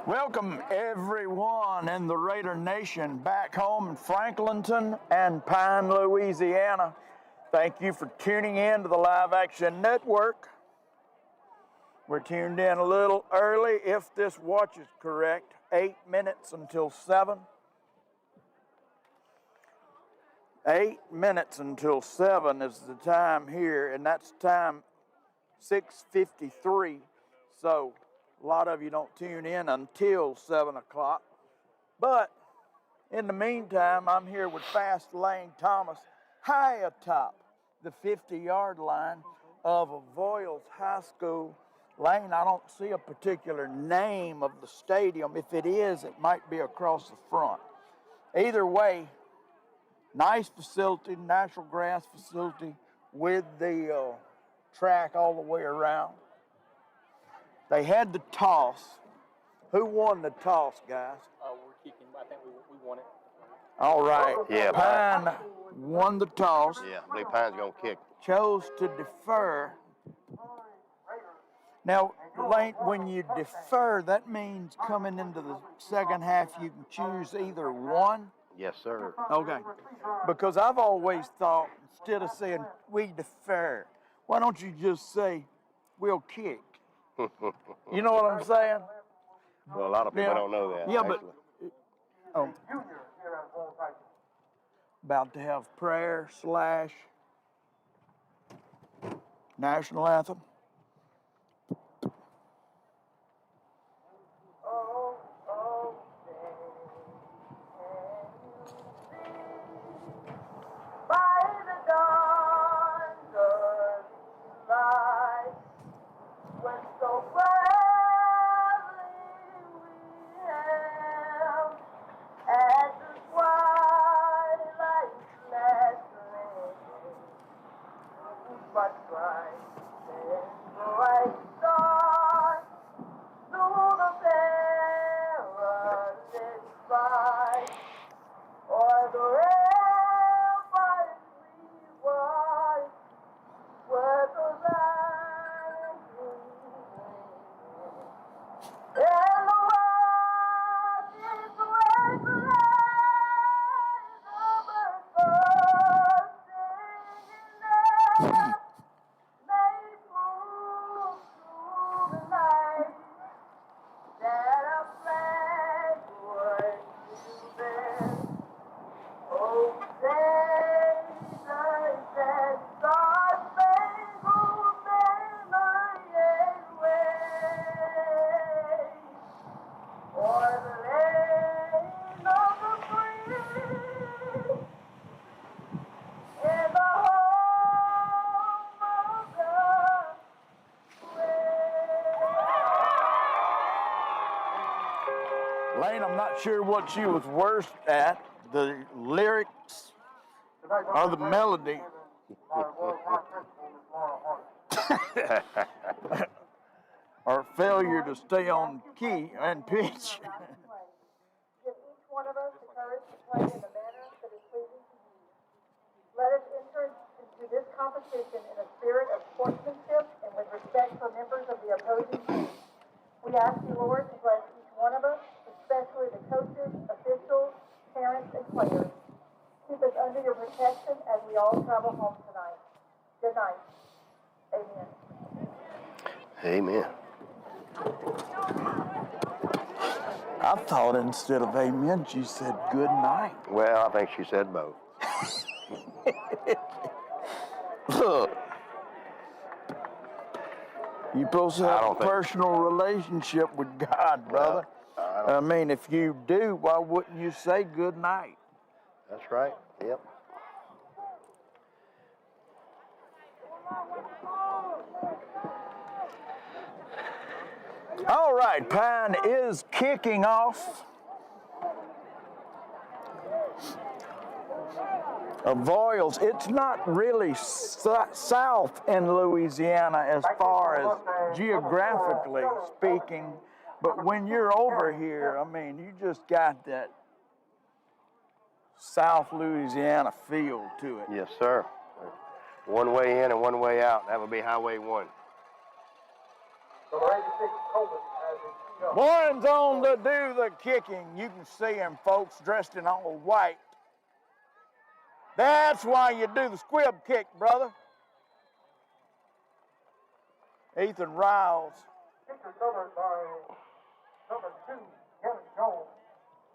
Welcome everyone in the Raider Nation back home in Franklinton and Pine, Louisiana. Thank you for tuning in to the Live Action Network. We're tuned in a little early, if this watch is correct, 8 minutes until 7. 8 minutes until 7 is the time here, and that's time 6:53. So a lot of you don't tune in until 7 o'clock. But in the meantime, I'm here with Fast Lane Thomas, high atop the 50-yard line of Avoyles High School. Lane, I don't see a particular name of the stadium. If it is, it might be across the front. Either way, nice facility, natural grass facility with the track all the way around. They had the toss. Who won the toss, guys? We're kicking. I think we won it. All right. Yeah, Pine won the toss. Yeah, I believe Pine's going to kick. Chose to defer. Now, Lane, when you defer, that means coming into the second half, you can choose either one. Yes, sir. Okay. Because I've always thought, instead of saying we defer, why don't you just say we'll kick? You know what I'm saying? Well, a lot of people don't know that. Yeah, actually. but about to have prayer / national anthem. Lane, I'm not sure what you was worst at, the lyrics or the melody. Or failure to stay on key and pitch. Give each one of us the courage to play in the manner that is pleasing to you. Let us enter into this competition in a spirit of sportsmanship and with respect for members of the opposing team. We ask you, Lord, to bless each one of us, especially the coaches, officials, parents, and players. Keep us under your protection as we all travel home tonight. Good night. Amen. Amen. I thought instead of amen, she said good night. Well, I think she said both. Look, you're supposed to have a personal relationship with God, brother. I mean, if you do, why wouldn't you say good night? That's right. Yep. All right, Pine is kicking off. Avoyles, it's not really south in Louisiana as far as geographically speaking, but when you're over here, I mean, you just got that South Louisiana feel to it. Yes, sir. One way in and one way out. That would be Highway 1. Warren's on to do the kicking. You can see him, folks, dressed in all white. That's why you do the squib kick, brother. Ethan Riles. Kicker covered by number 2, Kevin Jones.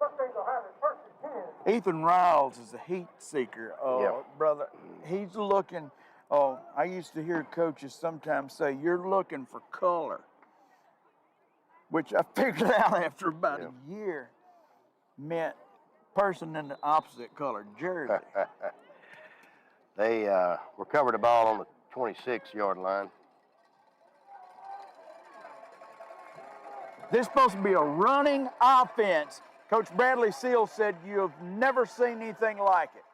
Mustangs will have it first and 10. Ethan Riles is a heat seeker, brother. He's looking, I used to hear coaches sometimes say, you're looking for color, which I figured out after about a year meant person in the opposite color jersey. They recovered the ball on the 26-yard line. This is supposed to be a running offense. Coach Bradley Seal said you've never seen anything like it.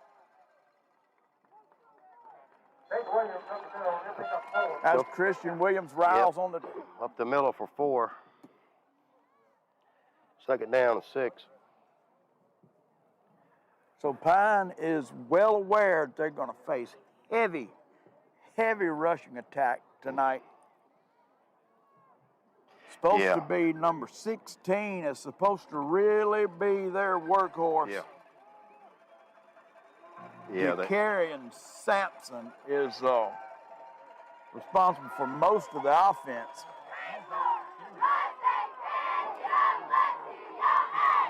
That's Christian Williams. Riles on the... Up the middle for 4. Second down and 6. So Pine is well aware they're going to face heavy rushing attack tonight. Supposed to be number 16 is supposed to really be their workhorse. Carrion Sampson is responsible for most of the offense.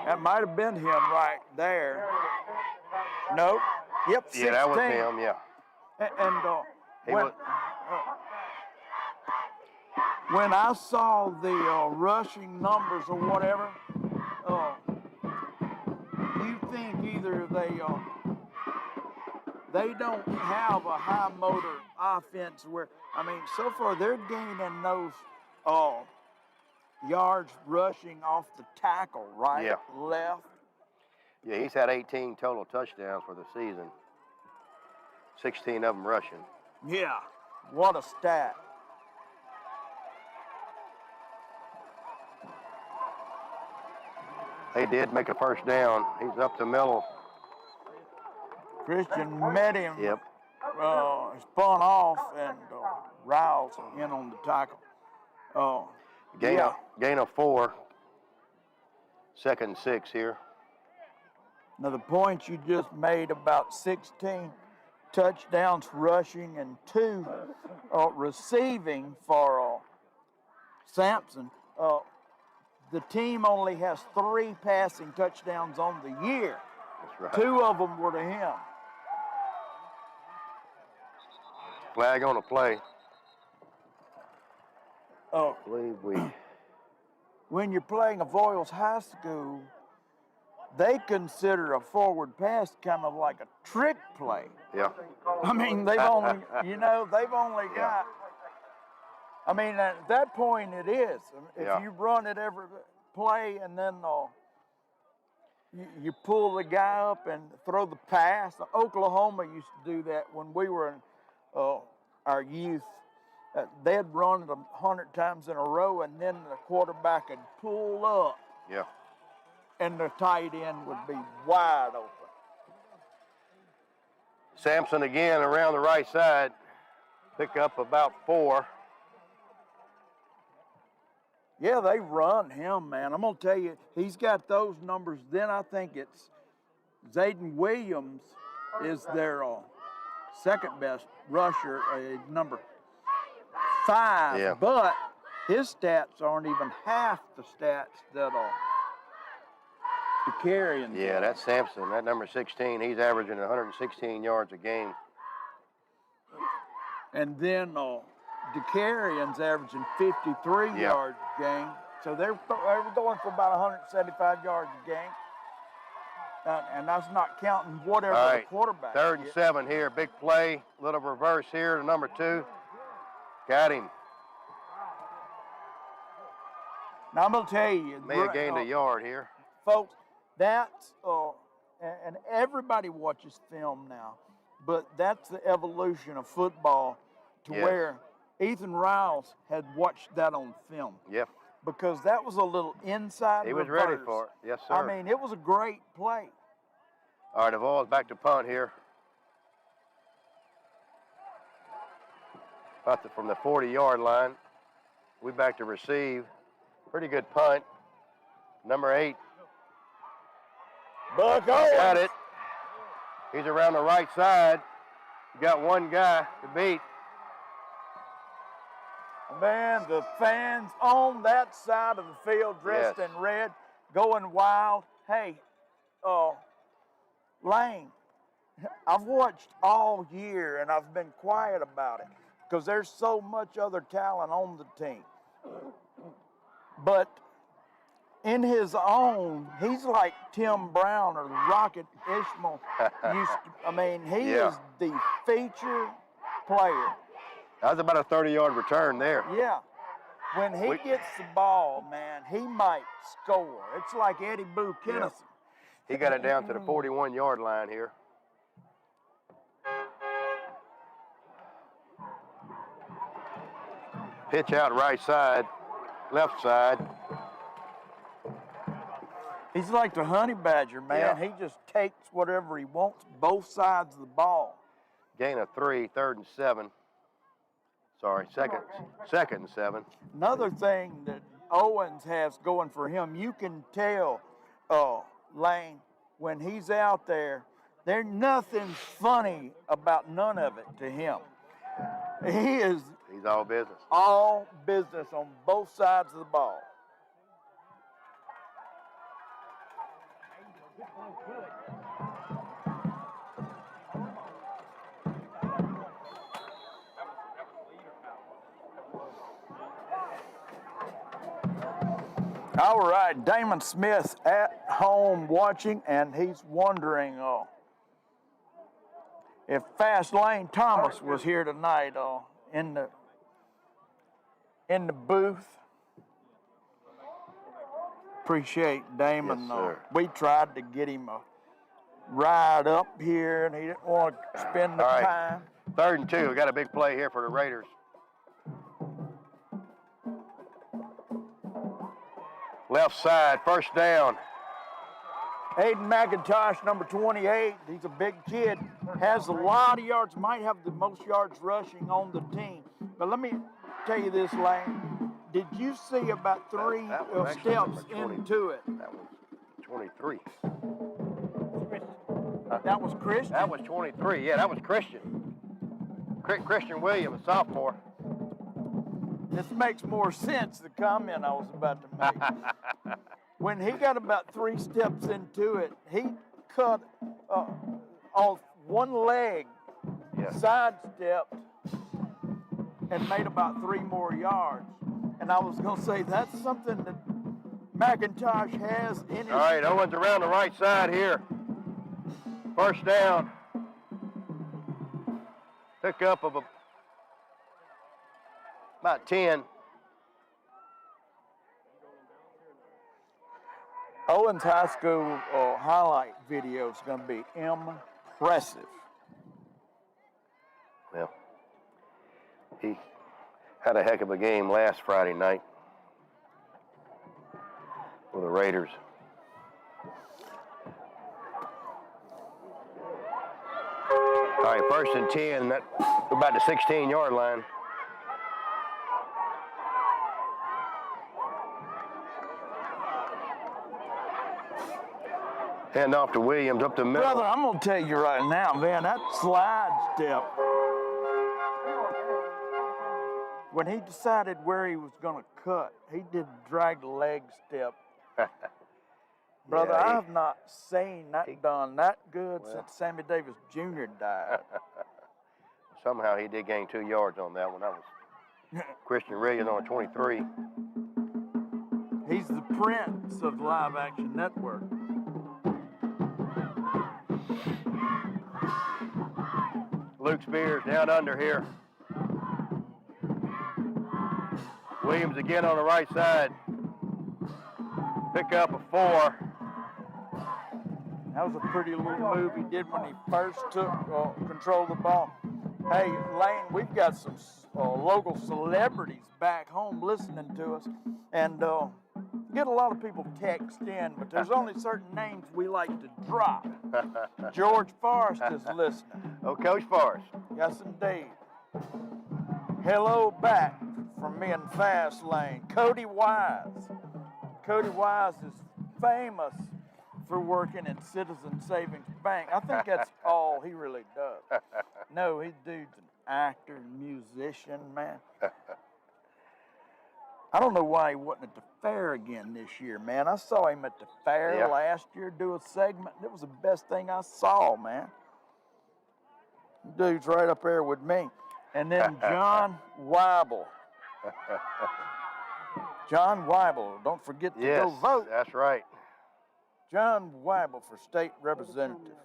That might have been him right there. Nope. Yep, 16. Yeah, that was him, And when I saw the rushing numbers or whatever, you think either they don't have a high motor offense where, I mean, so far they're gaining those yards rushing off the tackle, right, left. Yeah, he's had 18 total touchdowns for the season. 16 of them rushing. Yeah, what a stat. They did make a first down. He's up the middle. Christian met him, spun off, and Riles in on the tackle. Gain of 4. Second and 6 here. Now, the points you just made about 16 touchdowns rushing and 2 receiving for Sampson. The team only has 3 passing touchdowns on the year. That's right. 2 of them were to him. Flag on the play. Oh, I believe when you're playing a Voiles High School, they consider a forward pass kind of like a trick play. Yeah. I mean, they've only got. I mean, at that point it is. If you run it every play and then you pull the guy up and throw the pass. Oklahoma used to do that when we were in our youth. They'd run it 100 times in a row, and then the quarterback would pull up. Yeah. And the tight end would be wide open. Sampson again around the right side. Pick up about 4. Yeah, they run him, man. I'm going to tell you, he's got those numbers. Then I think it's Zayden Williams is their second best rusher, number 5. Yeah. But his stats aren't even half the stats that the carrying. Yeah, that's Sampson. That number 16, he's averaging 116 yards a game. And then DeCarrion's averaging 53 yards a game. So they're going for about 175 yards a game. And that's not counting whatever the quarterback Third and 7 here. Big play. Little reverse here to number 2. Got him. Now I'm going to tell you. May have gained a yard here. Folks, that's, and everybody watches film now, but that's the evolution of football to where Ethan Riles had watched that on film. Yep. Because that was a little inside He was reverse. ready for it. Yes, sir. I mean, it was a great play. All right, the ball is back to punt here. From the 40-yard line. We back to receive. Pretty good punt. Number 8. Buck Owens. Got it. He's around the right side. Got one guy to beat. Man, the fans on that side of the field dressed Yes. in red, going wild. Hey, Lane, I've watched all year and I've been quiet about it because there's so much other talent on the team. But in his own, he's like Tim Brown or Rocket Ishmael used to. I mean, he Yeah. is the feature player. That was about a 30-yard return there. Yeah. When he gets the ball, man, he might score. It's like Eddie Boo Kennison. He got it down to the 41-yard line here. Pitch out right side, left side. He's like the honey badger, man. Yeah. He just takes whatever he wants, both sides of the ball. Gain of 3, 3rd and 7. Sorry, second and 7. Another thing that Owens has going for him, you can tell, Lane, when he's out there, there's nothing funny about none of it to him. He's all business. All business on both sides of the ball. All right, Damon Smith at home watching, and he's wondering if Fast Lane Thomas was here tonight in the booth. Appreciate Damon. Yes, sir. We tried to get him a ride up here, and he didn't want to spend the All right. time. 3rd and 2. We got a big play here for the Raiders. Left side, first down. Aiden McIntosh, number 28, he's a big kid, has a lot of yards, might have the most yards rushing on the team. But let me tell you this, Lane. Did you see about 3 That was actually steps number 20. into it? That was 23. That was Christian? That was 23. Yeah, that was Christian. Christian Williams, a sophomore. This makes more sense, the comment I was about to make. When he got about 3 steps into it, he cut off one leg, Yeah. sidestepped, and made about 3 more yards. And I was going to say, that's something that McIntosh has in his... All right, Owens around the right side here. First down. Pickup of about 10. Owens High School highlight video is going to be impressive. Well, he had a heck of a game last Friday night for the Raiders. All right, 1st and 10, about the 16-yard line. Hand off to Williams, up the middle. Brother, I'm going to tell you right now, man, that slide step, when he decided where he was going to cut, he did drag the leg step. Brother, Yeah, I have not seen that done that good since Sammy Davis Jr. died. Somehow he did gain 2 yards on that one. That was Christian Williams on 23. He's the prince of Live Action Network. Luke Spears down under here. Williams again on the right side. Pick up a 4. That was a pretty little move he did when he first took control of the ball. Hey, Lane, we've got some local celebrities back home listening to us, and get a lot of people text in, but there's only certain names we like to drop. George Forrest is listening. Oh, Coach Forrest. Yes, indeed. Hello back from me and Fast Lane. Cody Wise. Cody Wise is famous for working at Citizen Savings Bank. I think that's all he really does. No, his dude's an actor, musician, man. I don't know why he wasn't at the fair again this year, man. I saw him at the fair last year do a segment. It was the best thing I saw, man. Dude's right up there with me. And then John Weibel. John Weibel, don't forget to go vote. That's right. John Weibel for state representative.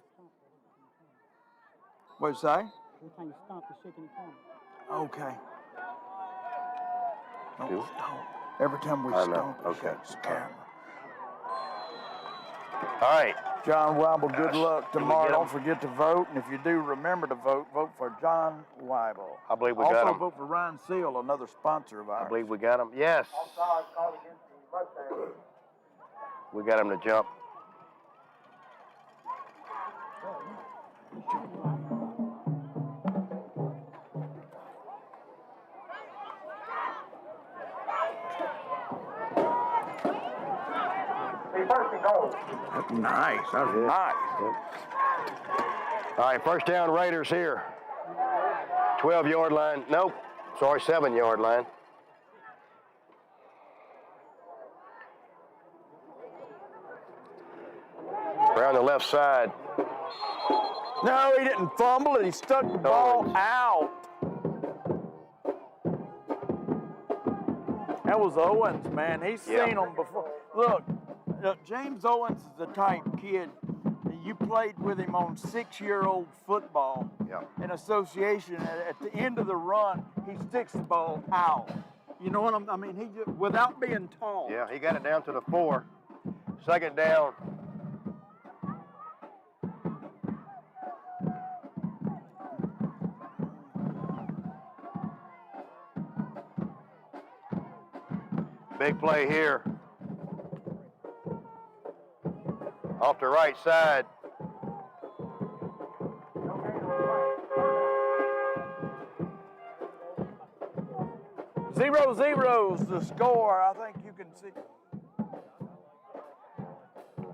What'd you say? Every time you stomp, you're shaking the camera. Okay. Don't stomp. Every time we stomp, it shakes the camera. All right. John Weibel, good luck tomorrow. Don't forget to vote. And if you do remember to vote, vote for John Weibel. I believe we got him. Also vote for Ryan Seal, another sponsor of ours. I believe we got him. Yes. Offside called against the Mustangs. We got him to jump. The first and goal. That's nice. That's nice. All right, first down, Raiders here. 12-yard line. Nope. Sorry, 7-yard line. Around the left side. No, he didn't fumble it. He stuck the ball out. That was Owens, man. He's seen them before. Look, James Owens is the type kid. You played with him on 6-year-old football in association. At the end of the run, he sticks the ball out. You know what I mean? He just, without being tall. Yeah, he got it down to the 4. Second down. Big play here. Off the right side. Zero zero's the score. I think you can see.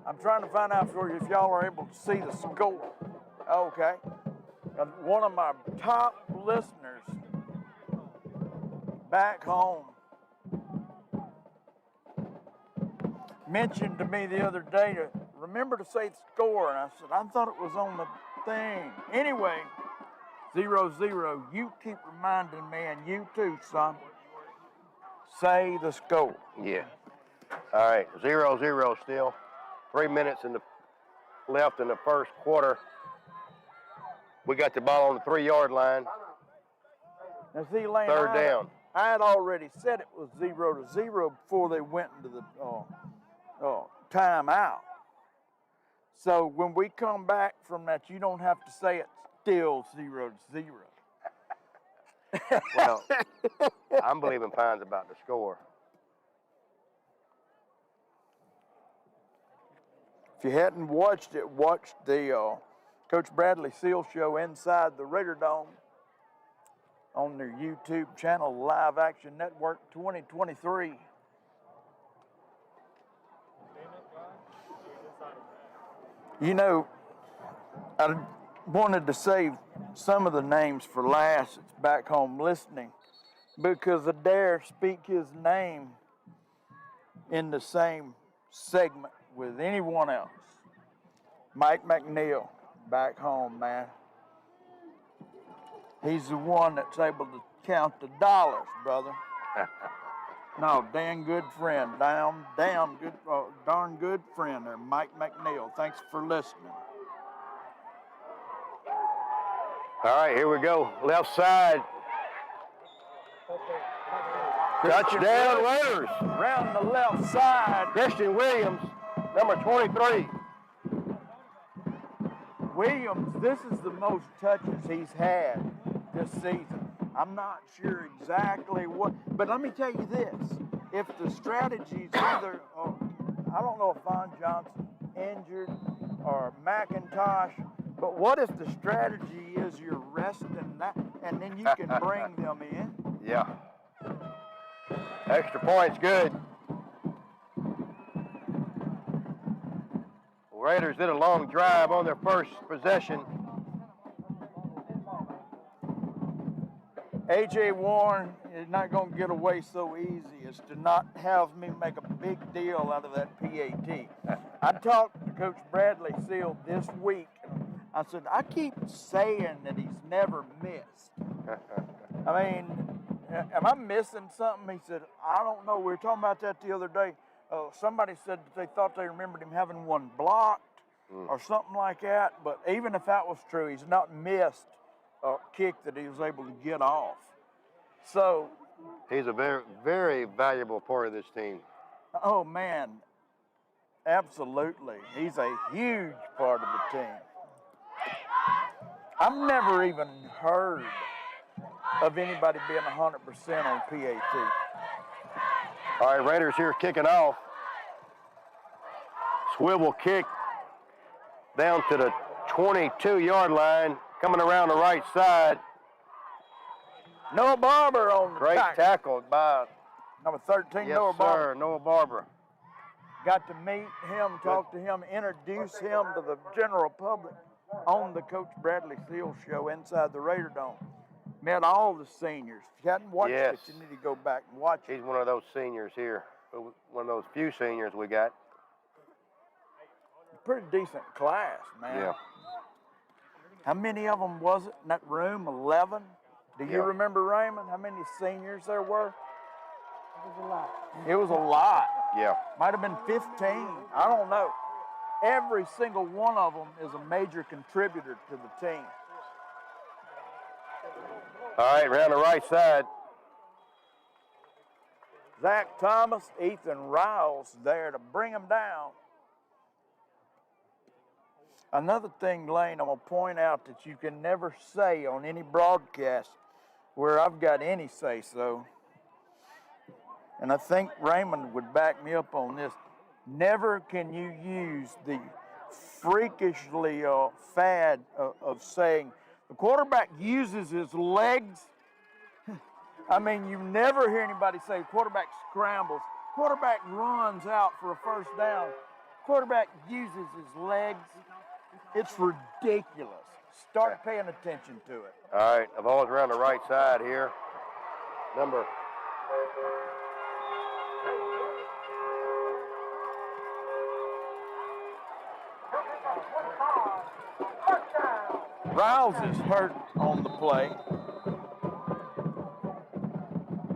I'm trying to find out for you if y'all are able to see the score. Okay. One of my top listeners back home mentioned to me the other day to remember to say the score, and I said, I thought it was on the thing. Anyway, 0-0. You keep reminding me, and you too, son. Say the score. Yeah. All right, 0-0 still. 3 minutes left in the first quarter. We got the ball on the 3-yard line. Now see, Lane, Third down. I had already said it was 0-0 before they went into the timeout. So when we come back from that, you don't have to say it's still 0-0. Well, I'm believing Pine's about to score. If you hadn't watched it, watch the Coach Bradley Seal show Inside the Raider Dome on their YouTube channel, Live Action Network 2023. You know, I wanted to save some of the names for last that's back home listening because I dare speak his name in the same segment with anyone else. Mike McNeil, back home, man. He's the one that's able to count the dollars, brother. No, damn good friend, darn good friend there, Mike McNeil. Thanks for listening. All right, here we go. Left side. Touchdown, Raiders. Around the left side. Christian Williams, number 23. Williams, this is the most touches he's had this season. I'm not sure exactly what, but let me tell you this. If the strategy's either, I don't know if Von Johnson injured or McIntosh, but what if the strategy is you're resting that, and then you can bring them in? Yeah. Extra point's good. Raiders did a long drive on their first possession. A.J. Warren is not going to get away so easy as to not have me make a big deal out of that PAT. I talked to Coach Bradley Seal this week. I said, I keep saying that he's never missed. I mean, am I missing something? He said, I don't know. We were talking about that the other day. Somebody said that they thought they remembered him having one blocked or something like that. But even if that was true, he's not missed a kick that he was able to get off. So he's a very, very valuable part of this team. Oh, man, absolutely. He's a huge part of the team. I've never even heard of anybody being 100% on PAT. All right, Raiders here kicking off. Swivel kick down to the 22-yard line, coming around the right side. Noah Barber on the Great tackle by number 13, yes, Noah Barber. Sir, Noah Barber. Got to meet him, talk to him, introduce him to the general public on the Coach Bradley Seal show inside the Raider Dome. Met all the seniors. If you hadn't watched it, you need to go back and watch it. He's one of those seniors here, one of those few seniors we got. Pretty decent class, man. Yeah. How many of them was it in that room? 11? Do you remember, Raymond, how many seniors there were? It was a lot. It was a lot. Yeah. Might have been 15. I don't know. Every single one of them is a major contributor to the team. All right, around the right side. Zach Thomas, Ethan Riles there to bring them down. Another thing, Lane, I'm going to point out that you can never say on any broadcast where I've got any say-so, and I think Raymond would back me up on this, never can you use the freakishly fad of saying the quarterback uses his legs. I mean, you never hear anybody say quarterback scrambles. Quarterback runs out for a first down. Quarterback uses his legs. It's ridiculous. Start paying attention to it. All right, the ball's around the right side here. Number. Riles is hurt on the play.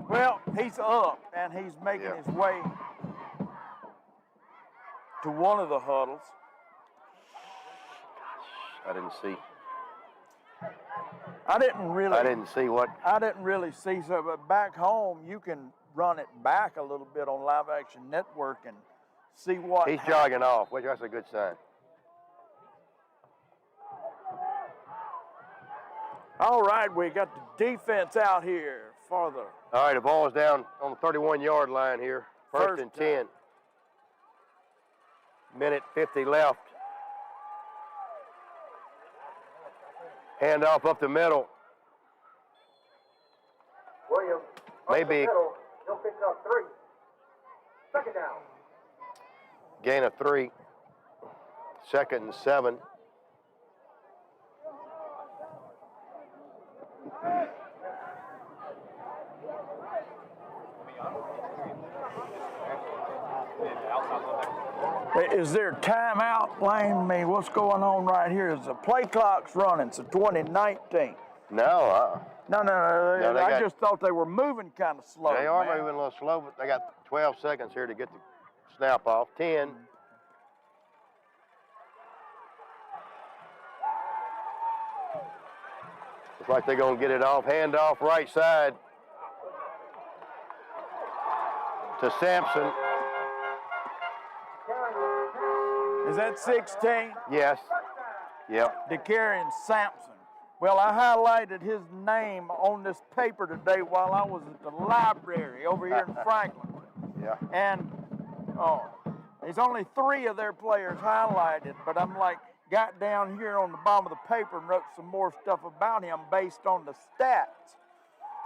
Well, he's up, and he's making his way to one of the huddles. I didn't see. I didn't see what. I didn't really see so, but back home, you can run it back a little bit on Live Action Network and see what He's jogging off, which that's a good sign. All right, we got the defense out here for the... All right, the ball is down on the 31-yard line here. First and 10. Minute 50 left. Hand off up the middle. Williams, Maybe middle, he'll pick up 3. Second down. gain of 3. Second and 7. Is there timeout, Lane? Me, what's going on right here? Is the play clock's running? It's 2019. No. No, No, I just thought they were moving kind of slow. They are man. moving a little slow, but they got 12 seconds here to get the snap off. 10. Looks like they're going to get it off. Hand off right side to Sampson. Is that 16? Yes. Yep. DeCarrion Sampson. Well, I highlighted his name on this paper today while I was at the library over here in Franklin. Yeah. And there's only 3 of their players highlighted, but I'm like, got down here on the bottom of the paper and wrote some more stuff about him based on the stats.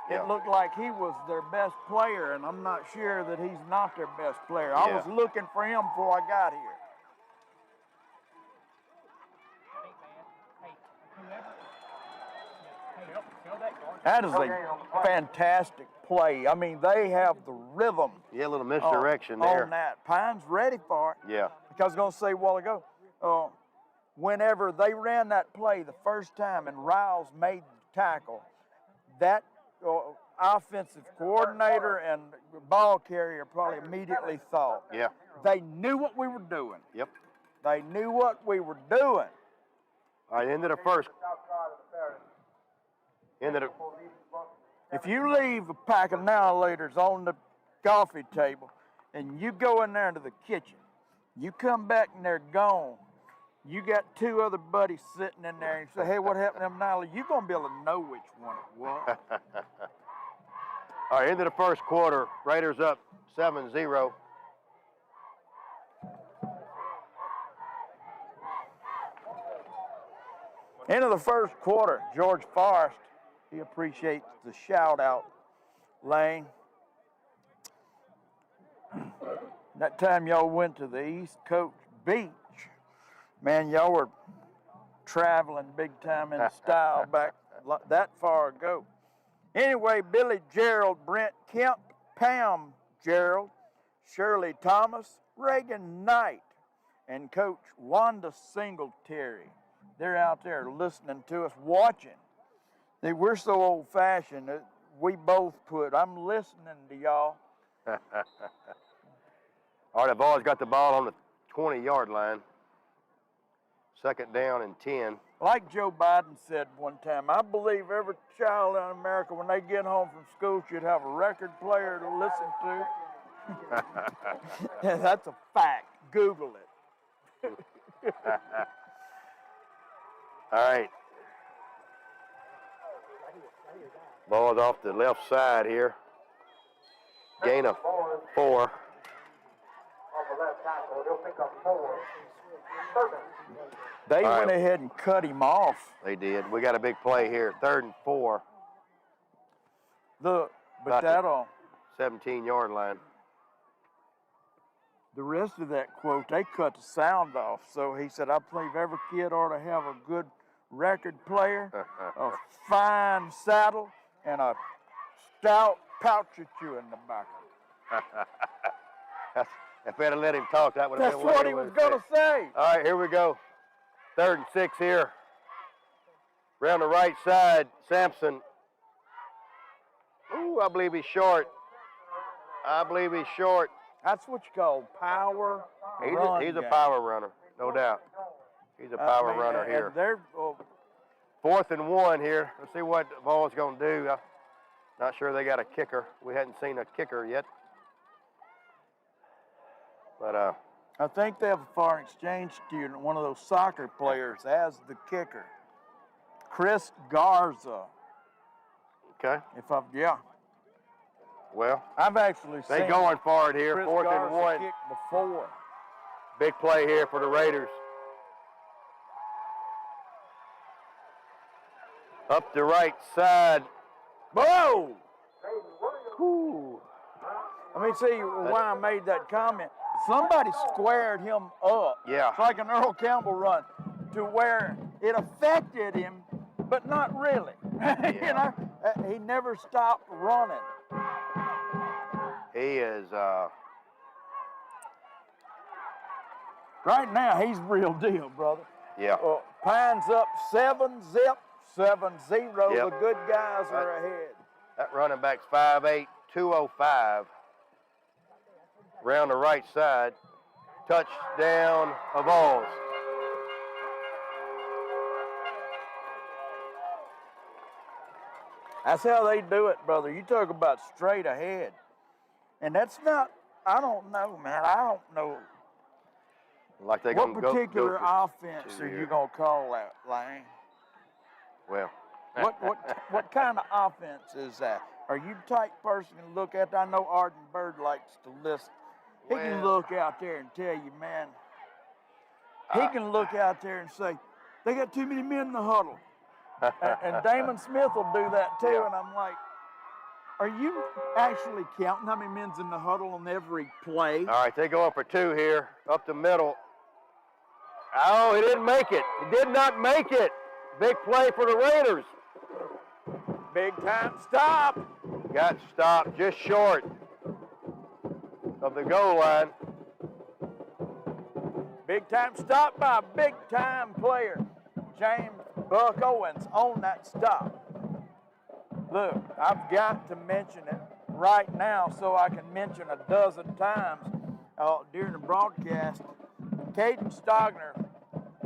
Yeah. It looked like he was their best player, and I'm not sure that he's not their best player. I was looking for him before I got here. That is a fantastic play. I mean, they have the rhythm. Yeah, a little misdirection there. On that. Pine's ready for it. Yeah. Like I was going to say a while ago, whenever they ran that play the first time and Riles made the tackle, that offensive coordinator and ball carrier probably immediately thought. Yeah. They knew what we were doing. Yep. They knew what we were doing. All right, into the first. Into the. If you leave a pack of annihilators on the coffee table and you go in there into the kitchen, you come back and they're gone, you got two other buddies sitting in there and you say, hey, what happened to them annihilators? You're going to be able to know which one it was. All right, into the first quarter. Raiders up 7-0. Into the first quarter, George Forrest, he appreciates the shout out, Lane. That time y'all went to the East Coast Beach, man, y'all were traveling big time in style back that far ago. Anyway, Billy Gerald, Brent Kemp, Pam Gerald, Shirley Thomas, Reagan Knight, and Coach Wanda Singletary. They're out there listening to us, watching. We're so old-fashioned that we both put, I'm listening to y'all. All right, the ball's got the ball on the 20-yard line. Second down and 10. Like Joe Biden said one time, I believe every child in America, when they get home from school, should have a record player to listen to. Yeah, that's a fact. Google it. All right. Ball's off the left side here. Gain of 4. Off the left tackle, they'll pick up 4. They All went right. ahead and cut him off. They did. We got a big play here. 3rd and 4. Look, but About that'll, 17-yard line. the rest of that quote, they cut the sound off. So he said, I believe every kid ought to have a good record player, a fine saddle, and a stout pouch of chew in the back. If we had let him talk, that would have That's been what he was going to say. All right, here we go. 3rd and 6 here. Around the right side, Sampson. Ooh, I believe he's short. I believe he's short. That's what you call power run He's a game. power runner, no doubt. He's a power runner and here. They're, 4th and 1 here. Let's see what the ball's going to do. Not sure they got a kicker. We hadn't seen a kicker yet. But I think they have a foreign exchange student, one of those soccer players, as the kicker. Chris Garza. okay. Yeah. Well, I've actually they seen going for it here. Chris 4th Garza and 1. kick before. Big play here for the Raiders. Up the right side. Whoa! Whew. Let me see why I made that comment. Somebody squared him up. Yeah. It's like an Earl Campbell run to where it affected him, but not really. You know, he never stopped running. He is, Right now, he's real deal, brother. yeah. Pine's up 7-0. Yep. The good guys are ahead. That running back's 5'8", 205. Round the right side. Touchdown of Vols. That's how they do it, brother. You talk about straight ahead. And that's not, I don't know, man. I don't know. Like they What gonna go particular for offense two are you here. going to call that, Lane? Well. What kind of offense is that? Are you the type person to look at? I know Arden Bird likes to listen. He can Well- look out there and tell you, man. He can look out there and say, they got too many men in the huddle. and Damon Smith will do that too. Yeah. And I'm like, are you actually counting how many men's in the huddle on every play? All right, they going for 2 here. Up the middle. Oh, he didn't make it. He did not make it. Big play for the Raiders. Big time stop. Got stopped just short of the goal line. Big time stop by a big time player. James Buck Owens on that stop. Look, I've got to mention it right now so I can mention a dozen times during the broadcast. Caden Stogner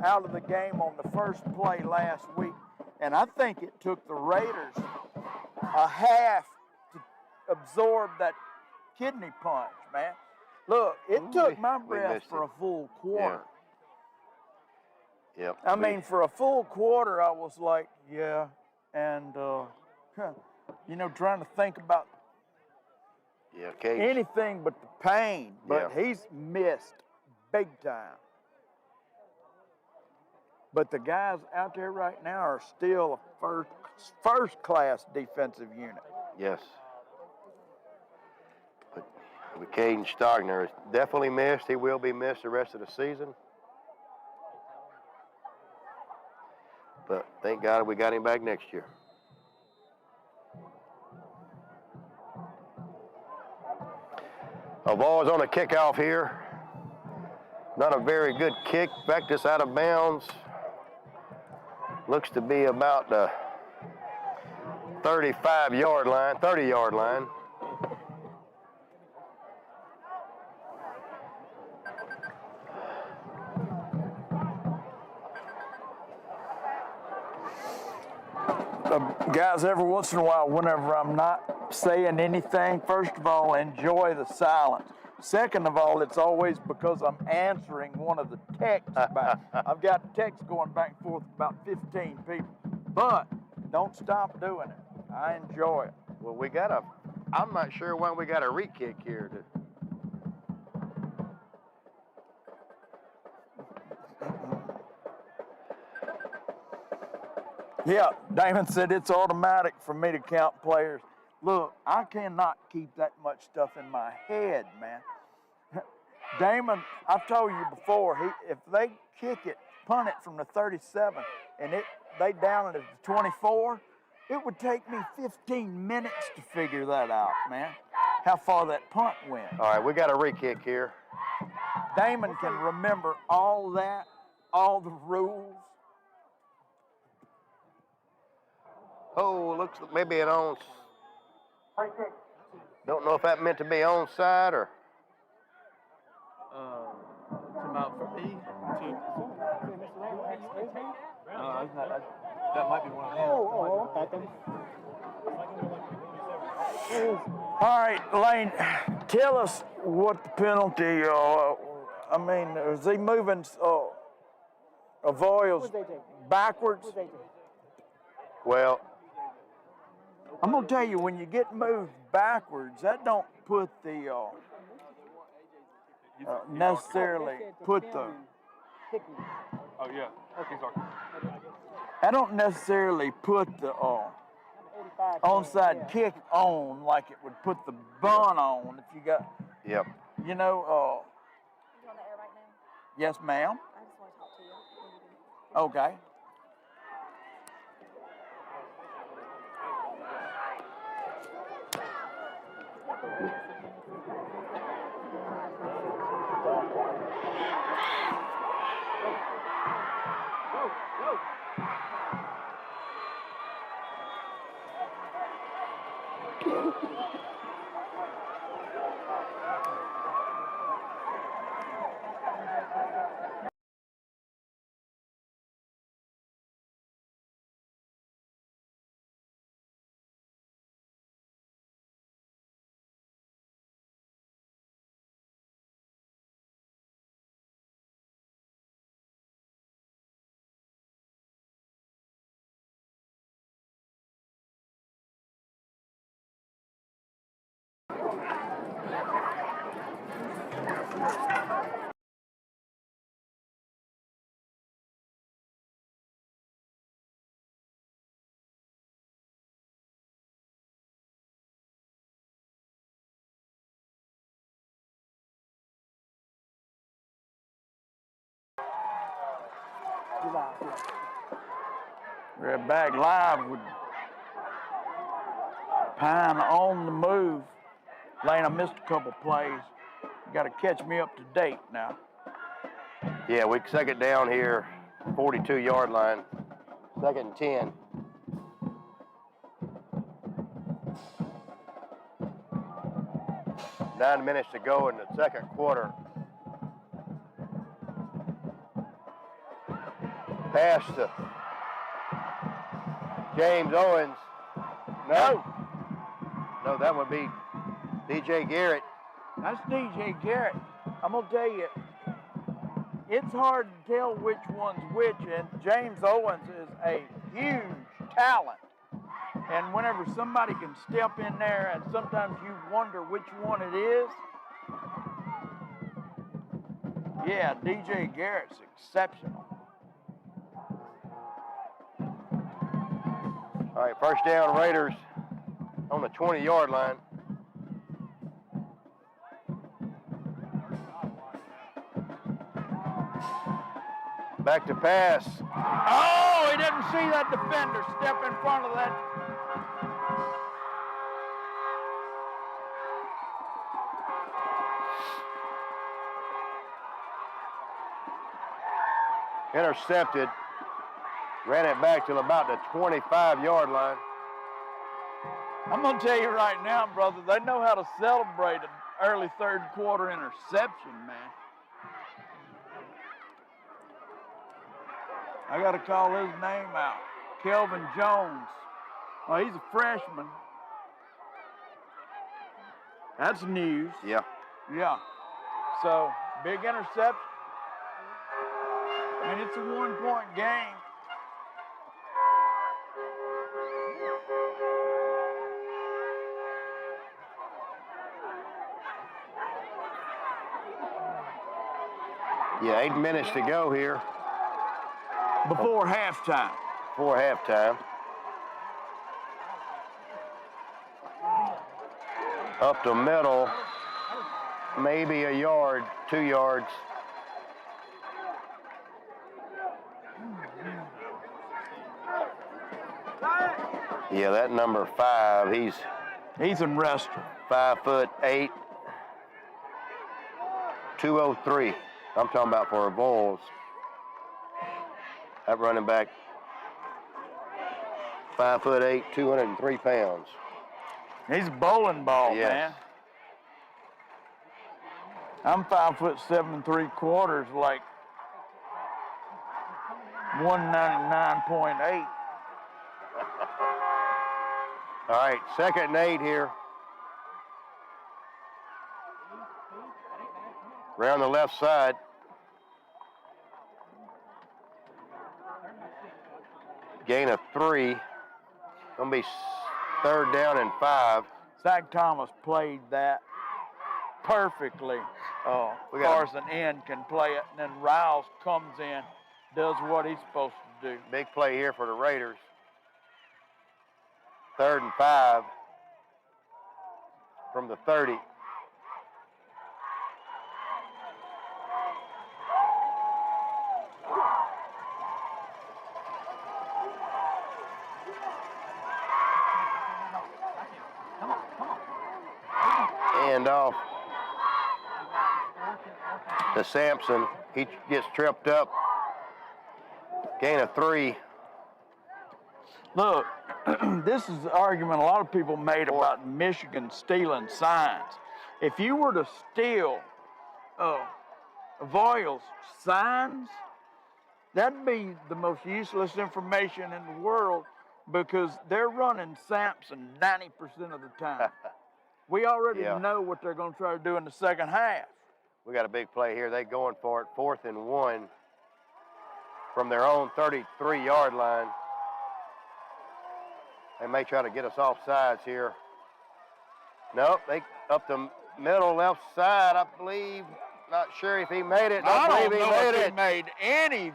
out of the game on the first play last week, and I think it took the Raiders a half to absorb that kidney punch, man. Look, it took my breath for a full quarter. Yep. I mean, for a full quarter, I was like, yeah, and, you know, trying to think about anything but the pain, but he's missed big time. But the guys out there right now are still a first-class defensive unit. Yes. But Caden Stogner is definitely missed. He will be missed the rest of the season. But thank God we got him back next year. A ball is on a kickoff here. Not a very good kick. Back this out of bounds. Looks to be about the 35-yard line, 30-yard line. Guys, every once in a while, whenever I'm not saying anything, first of all, enjoy the silence. Second of all, it's always because I'm answering one of the texts back. I've got texts going back and forth with about 15 people. But don't stop doing it. I enjoy it. Well, I'm not sure when we got a re-kick here. Yeah, Damon said it's automatic for me to count players. Look, I cannot keep that much stuff in my head, man. Damon, I've told you before, if they kick it, punt it from the 37, and they down it at the 24, it would take me 15 minutes to figure that out, man, how far that punt went. All right, we got a re-kick here. Damon can remember all that, all the rules. Oh, looks like maybe an on. Don't know if that meant to be onside or. Come out for me. That might be one of them. All right, Lane, tell us what the penalty, I mean, is he moving Avoyles backwards? Well, I'm going to tell you, when you get moved backwards, that don't put the, necessarily put the, Oh, yeah. Okay, sorry. I don't necessarily put the onside kick on like it would put the bun on if you got, yep. you know. You on the air right now? Yes, ma'am. I just want to talk to you. Okay. We're back live with Pine on the move. Lane, I missed a couple plays. You got to catch me up to date now. Yeah, we second down here, 42-yard line. Second and 10. Nine minutes to go in the second quarter. Pass to James Owens. No, that would be DJ Garrett. That's DJ Garrett. I'm going to tell you, it's hard to tell which one's which, and James Owens is a huge talent. And whenever somebody can step in there, and sometimes you wonder which one it is, yeah, DJ Garrett's exceptional. All right, first down, Raiders on the 20-yard line. Back to pass. Oh, he didn't see that defender step in front of that. Intercepted. Ran it back to about the 25-yard line. I'm going to tell you right now, brother, they know how to celebrate an early third quarter interception, man. I got to call his name out. Kelvin Jones. Oh, he's a freshman. That's news. Yeah. Yeah. So, big interception. And it's a one-point game. Yeah, 8 minutes to go here. Before halftime. Before halftime. Up the middle, maybe a yard, 2 yards. Yeah, that number 5, he's Ethan Rester. 5'8", 203. I'm talking about for our Bulls. That running back, 5'8", 203 pounds. He's a bowling ball, Yes. man. I'm 5'7" 3/4, like 199.8. All right, second and 8 here. Around the left side. Gain of 3. Gonna be third down and 5. Zach Thomas played that perfectly. As far as an end can play it, and then Riles comes in, does what he's supposed to do. Big play here for the Raiders. Third and 5 from the 30. And off to Sampson. He gets tripped up. Gain of 3. Look, this is the argument a lot of people made about Michigan stealing signs. If you were to steal Voil's signs, that'd be the most useless information in the world because they're running Sampson 90% of the time. We already know what they're going to try to do in the second half. We got a big play here. They going for it. 4th and 1 from their own 33-yard line. They may try to get us off sides here. Nope, they up the middle left side, I believe. Not sure if he made it. I don't believe know he if made he it. made any.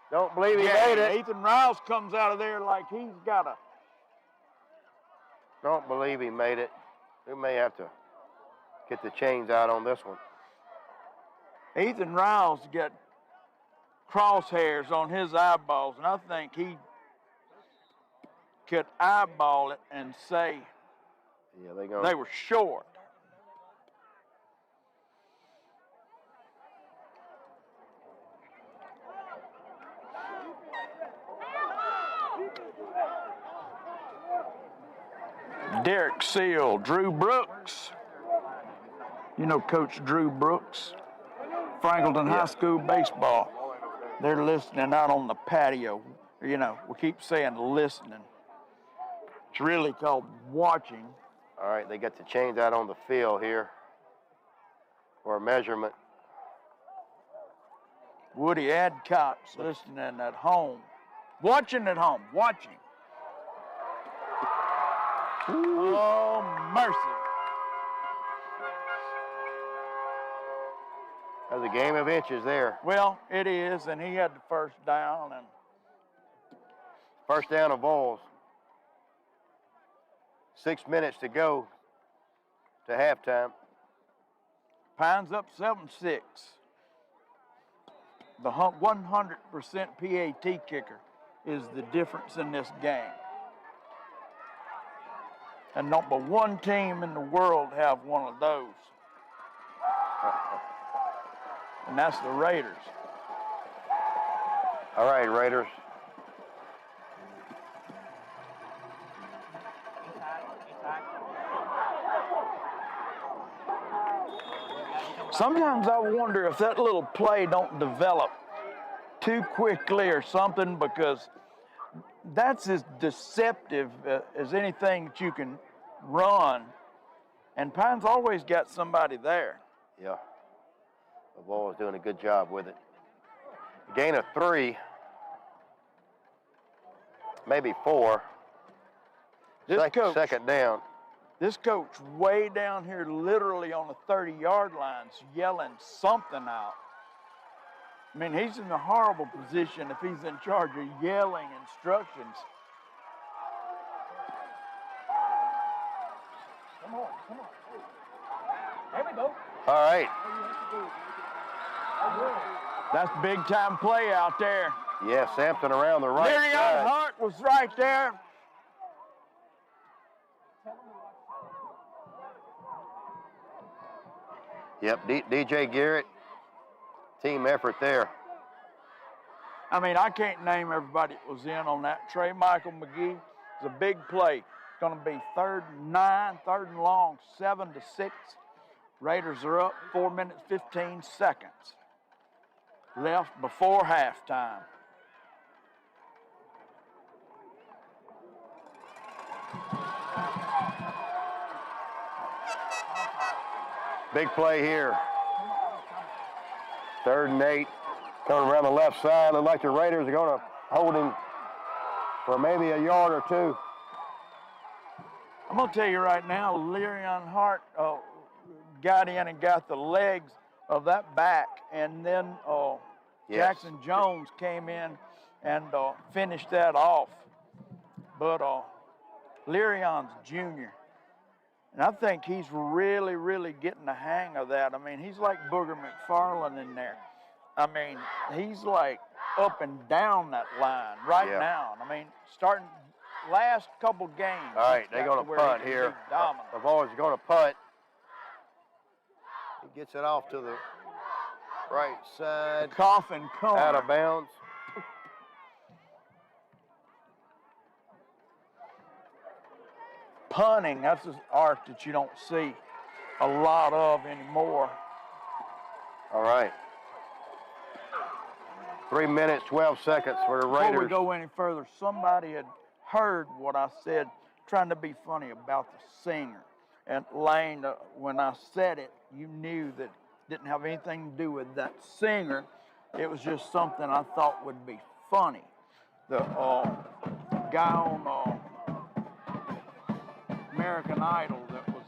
Don't believe he made it. Ethan Riles comes out of there like he's got a. Don't believe he made it. We may have to get the chains out on this one. Ethan Riles got crosshairs on his eyeballs, and I think he could eyeball it and say Yeah, They were short. Derek Seal, Drew Brooks. You know Coach Drew Brooks, Franklinton High School baseball. They're listening out on the patio. You know, we keep saying listening. It's really called watching. All right, they got to change that on the field here for a measurement. Woody Adcock's listening at home. Watching at home, watching. Ooh. Oh, mercy. That's a game of inches there. Well, it is, and he had the first down. And first down of Vols. 6 minutes to go to halftime. Pines up 7-6. The 100% PAT kicker is the difference in this game. And not but one team in the world have one of those. And that's the Raiders. All right, Raiders. Sometimes I wonder if that little play don't develop too quickly or something, because that's as deceptive as anything that you can run. And Pine's always got somebody there. Yeah. The ball is doing a good job with it. Gain of 3, maybe 4. Second down. This coach way down here, literally on the 30-yard lines, yelling something out. I mean, he's in a horrible position if he's in charge of yelling instructions. Come on. There we go. All right. That's big time play out there. Yeah, Sampson around the right Leary side. Hart was right there. Yep, DJ Garrett, team effort there. I mean, I can't name everybody that was in on that. Trey Michael McGee is a big play. It's going to be 3rd and 9, 3rd and long, 7-6. Raiders are up 4 minutes, 15 seconds left before halftime. Big play here. 3rd and 8. Coming around the left side. Looks like the Raiders are going to hold him for maybe a yard or 2. I'm going to tell you right now, Leary Hart got in and got the legs of that back, and then Jackson Jones came in and finished that off. But Learion's junior. And I think he's really, really getting the hang of that. I mean, he's like Booger McFarland in there. I mean, he's like up and down that line right now. I mean, starting last couple games. All right, they're going to punt here. The ball is going to punt. He gets it off to the right side. Coffin corner. Out of bounds. Punting, that's an art that you don't see a lot of anymore. All right. 3 minutes, 12 seconds for the Raiders. Before we go any further, somebody had heard what I said, trying to be funny about the singer. And Lane, when I said it, you knew that it didn't have anything to do with that singer. It was just something I thought would be funny. The guy on American Idol that was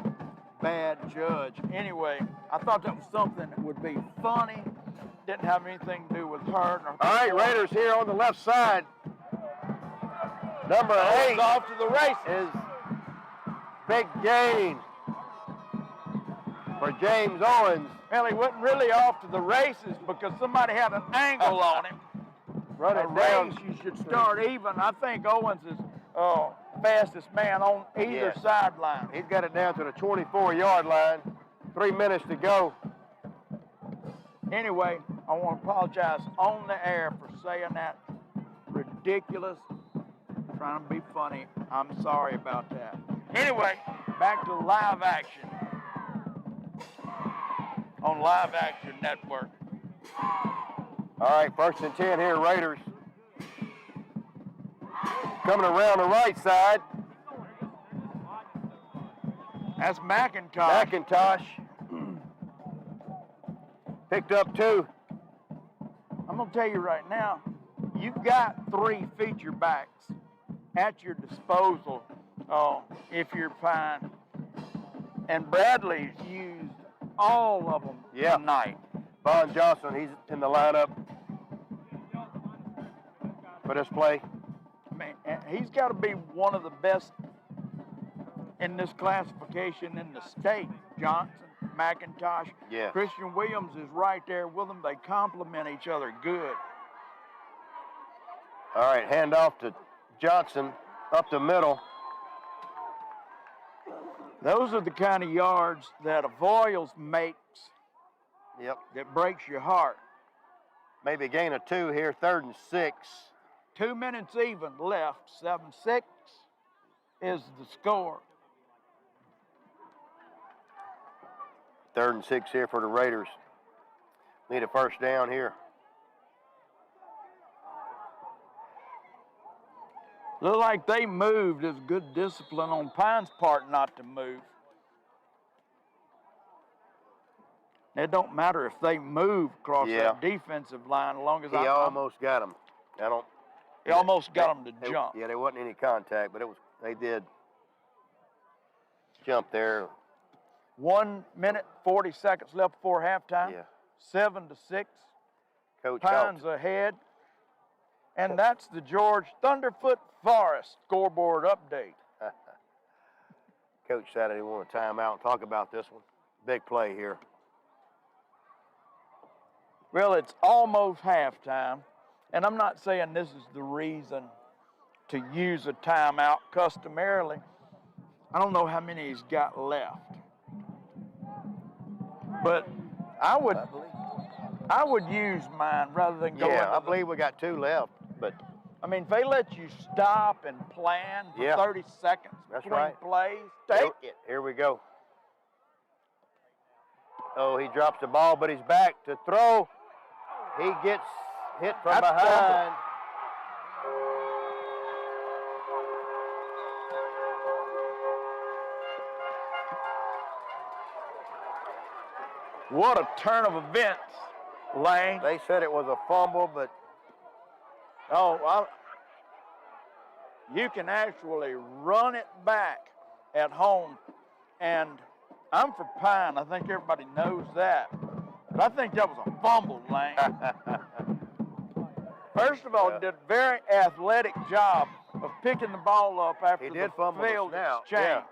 a bad judge. Anyway, I thought that was something that would be funny. Didn't have anything to do with her. All right, Raiders here on the left side. Number 8 off to the races. Is big gain for James Owens. Well, he wasn't really off to the races because somebody had an angle on him. Run it a down. race, you should start even. I think Owens is fastest man on either Yes. sideline. He's got it down to the 24-yard line. 3 minutes to go. Anyway, I want to apologize on the air for saying that ridiculous, trying to be funny. I'm sorry about that. Anyway, back to live action on Live Action Network. All right, 1st and 10 here, Raiders. Coming around the right side. That's McIntosh. McIntosh picked up 2. I'm going to tell you right now, you've got 3 feature backs at your disposal if you're fine. And Bradley's used all of them tonight. Vaughn Johnson, he's in the lineup for this play. I mean, he's got to be one of the best in this classification in the state. Johnson, McIntosh. Yeah. Christian Williams is right there with them. They complement each other good. All right, handoff to Johnson up the middle. Those are the kind of yards that Avoyles makes Yep. that breaks your heart. Maybe a gain of 2 here, 3rd and 6. 2 minutes even left. 7-6 is the score. 3rd and 6 here for the Raiders. Need a 1st down here. Look like they moved. There's good discipline on Pine's part not to move. It don't matter if they move across that defensive line as long as He almost got him. He almost got him to jump. Yeah, there wasn't any contact, but they did jump there. 1 minute, 40 seconds left before halftime. Yeah. 7-6. Coach Pines helped. ahead. And that's the George Thunderfoot Forest scoreboard update. Coach said he wanted a timeout and talk about this one. Big play here. Well, it's almost halftime, and I'm not saying this is the reason to use a timeout customarily. I don't know how many he's got left. But I would use mine rather than go. Yeah, I believe we got 2 left, but I mean, if they let you stop and plan for 30 seconds between plays, take it. Here we go. Oh, he drops the ball, but he's back to throw. He gets hit from behind. What a turn of events, Lane. They said it was a fumble, but you can actually run it back at home. And I'm for Pine. I think everybody knows that. But I think that was a fumble, Lane. First of all, he did a very athletic job of picking the ball up after the failed exchange. Yeah.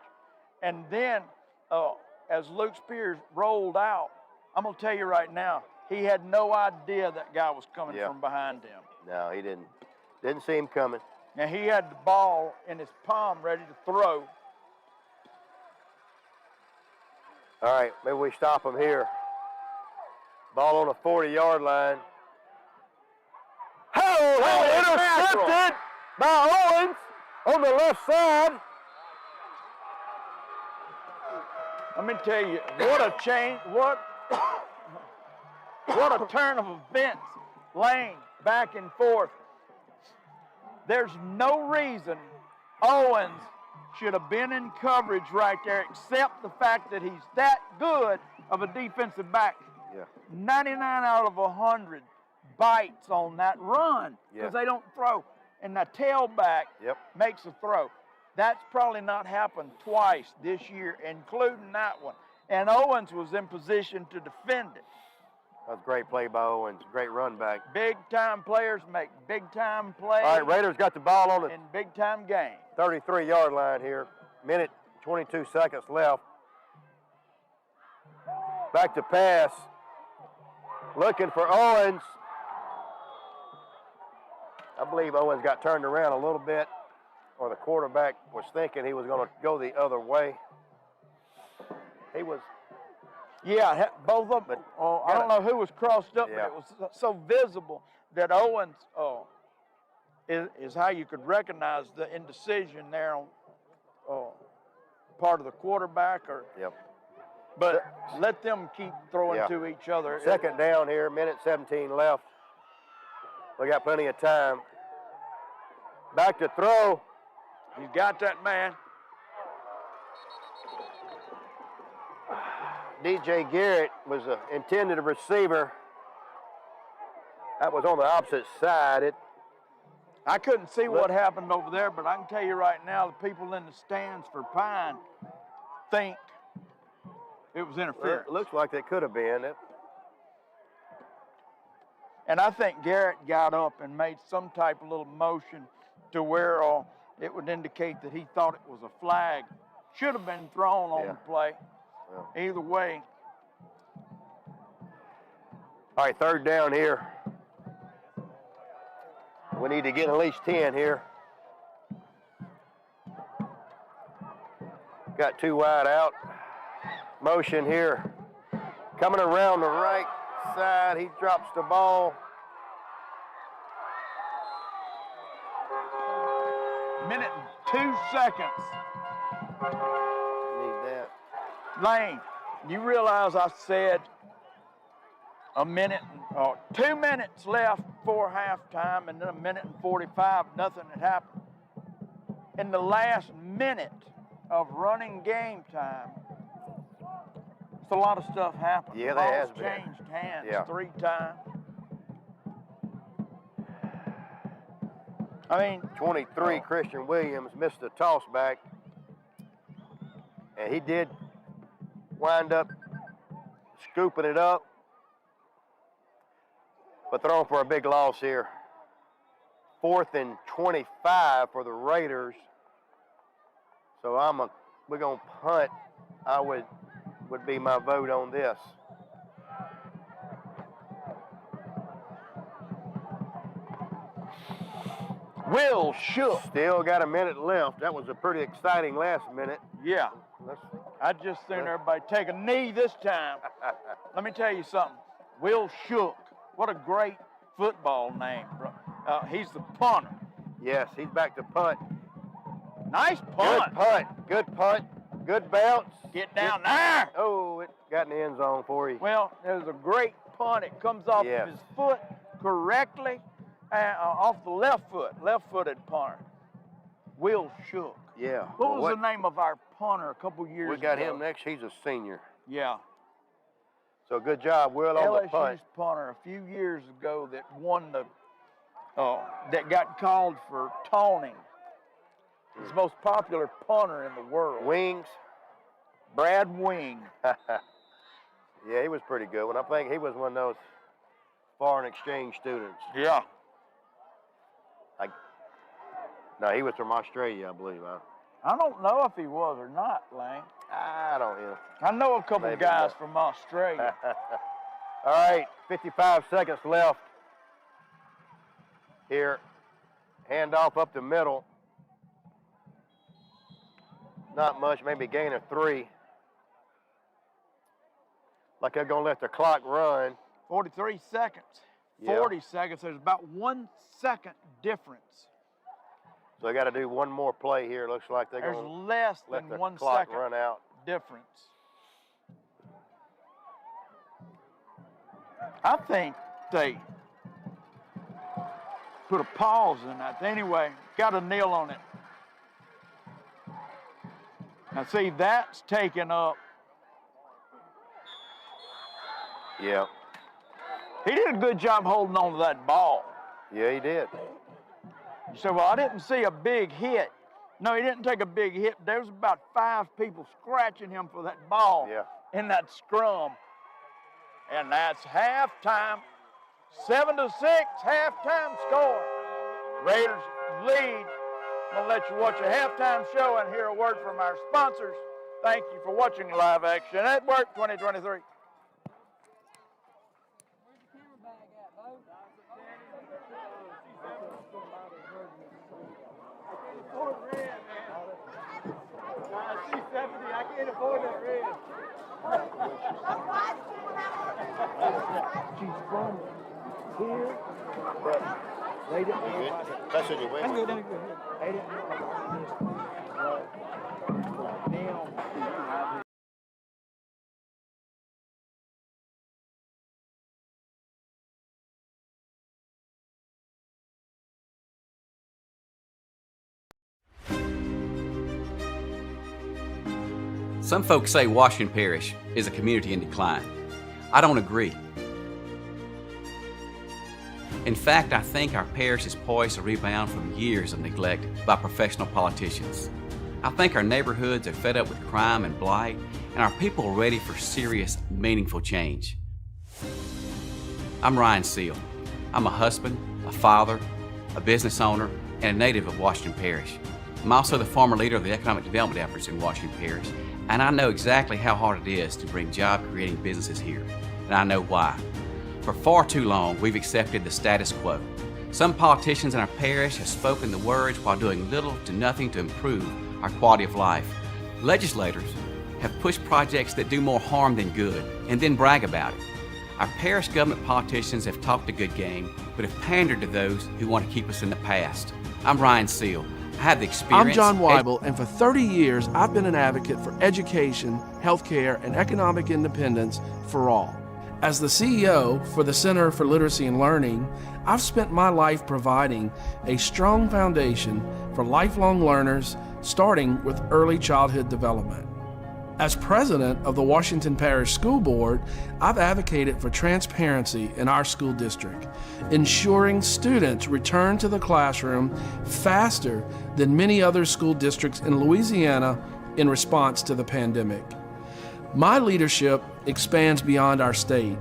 And then, as Luke Spears rolled out, I'm going to tell you right now, he had no idea that guy was coming from behind him. No, he didn't. Didn't see him coming. Now, he had the ball in his palm ready to throw. All right, maybe we stop him here. Ball on the 40-yard line. Intercepted by Owens on the left side. Let me tell you, what a change, what a turn of events. Lane, back and forth. There's no reason Owens should have been in coverage right there except the fact that he's that good of a defensive back. Yeah. 99 out of 100 bites on that run because they don't throw. And the tailback makes a throw. That's probably not happened twice this year, including that one. And Owens was in position to defend it. That was a great play by Owens. Great run back. Big-time players make big-time plays. All right, Raiders got the ball on the in big-time games. 33-yard line here. Minute, 22 seconds left. Back to pass. Looking for Owens. I believe Owens got turned around a little bit. or the quarterback was thinking he was going to go the other way. He was. Yeah, both of them. I don't know who was crossed up, Yeah. but it was so visible that Owens is how you could recognize the indecision there on part of the quarterback. Yep. But let them keep throwing to each other. Second down here, minute 17 left. We got plenty of time. Back to throw. He's got that man. DJ Garrett was an intended receiver. That was on the opposite side. I couldn't see what happened over there, but I can tell you right now, the people in the stands for Pine think it was interference. It looks like it could have been. And I think Garrett got up and made some type of little motion to where it would indicate that he thought it was a flag. Should have been thrown on the play. Yeah. Either way. All right, third down here. We need to get at least 10 here. Got 2 wide out. Motion here. Coming around the right side, he drops the ball. Minute and 2 seconds. Need that. Lane, you realize I said a minute, 2 minutes left before halftime, and then a minute and 45, nothing had happened. In the last minute of running game time, it's a lot of stuff happened. Yeah, there has been. Changed hands 3 times. I mean, 23, Christian Williams missed the toss back, and he did wind up scooping it up, but throwing for a big loss here. 4th and 25 for the Raiders. So we're gonna punt. I would be my vote on this. Will Shook. Still got a minute left. That was a pretty exciting last minute. Yeah. I just seen everybody take a knee this time. Let me tell you something. Will Shook. What a great football name, bro. He's the punter. Yes, he's back to punt. Nice punt. Good punt. Good punt. Good bounce. Get down there. Oh, it got in the end zone for you. Well, it was a great punt. It comes off of his foot correctly, off the left foot, left-footed punter. Will Shook. Yeah. What was the name of our punter a couple years ago? We got him next. He's a senior. Yeah. So good job, Will, on the punt. LSU's punter a few years ago that won that got called for taunting. He's the most popular punter in the world. Wings. Brad Wing. Yeah, he was pretty good. And I think he was one of those foreign exchange students. Yeah. No, he was from Australia, I believe. I don't know if he was or not, Lane. I don't know. I know a couple Maybe guys not. from Australia. All right, 55 seconds left here. Handoff up the middle. Not much, maybe gain of 3. Like they're going to let the clock run. 43 seconds. 40 seconds. There's about 1 second difference. So they got to do one more play here. Looks like they're There's going to less let than the 1 clock second run out. difference. I think they put a pause in that. Anyway, got a nail on it. Now see, that's taken up. Yeah. He did a good job holding on to that ball. Yeah, he did. You say, well, I didn't see a big hit. No, he didn't take a big hit. There was about 5 people scratching him for that ball in that scrum. And that's halftime. 7-6, halftime score. Raiders lead. I'm going to let you watch a halftime show and hear a word from our sponsors. Thank you for watching Live Action Network 2023. Where's the camera bag at, Bo? She's from here, but they didn't know about it. That's in your way. They didn't know about this. Now, Some folks say Washington Parish is a community in decline. I don't agree. In fact, I think our parish is poised to rebound from years of neglect by professional politicians. I think our neighborhoods are fed up with crime and blight, and our people are ready for serious, meaningful change. I'm Ryan Seal. I'm a husband, a father, a business owner, and a native of Washington Parish. I'm also the former leader of the economic development efforts in Washington Parish, and I know exactly how hard it is to bring job-creating businesses here, and I know why. For far too long, we've accepted the status quo. Some politicians in our parish have spoken the words while doing little to nothing to improve our quality of life. Legislators have pushed projects that do more harm than good, and then brag about it. Our parish government politicians have talked a good game, but have pandered to those who want to keep us in the past. I'm Ryan Seal. I have the experience. I'm John Weibel, and for 30 years, I've been an advocate for education, healthcare, and economic independence for all. As the CEO for the Center for Literacy and Learning, I've spent my life providing a strong foundation for lifelong learners, starting with early childhood development. As president of the Washington Parish School Board, I've advocated for transparency in our school district, ensuring students return to the classroom faster than many other school districts in Louisiana in response to the pandemic. My leadership expands beyond our state,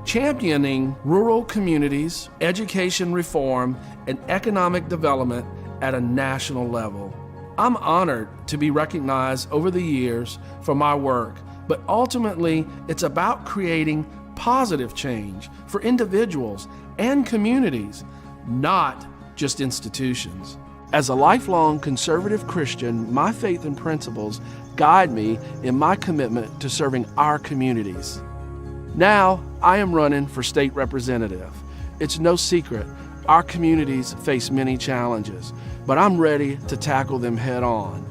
championing rural communities, education reform, and economic development at a national level. I'm honored to be recognized over the years for my work, but ultimately it's about creating positive change for individuals and communities, not just institutions. As a lifelong conservative Christian, my faith and principles guide me in my commitment to serving our communities. Now, I am running for state representative. It's no secret, our communities face many challenges, but I'm ready to tackle them head on.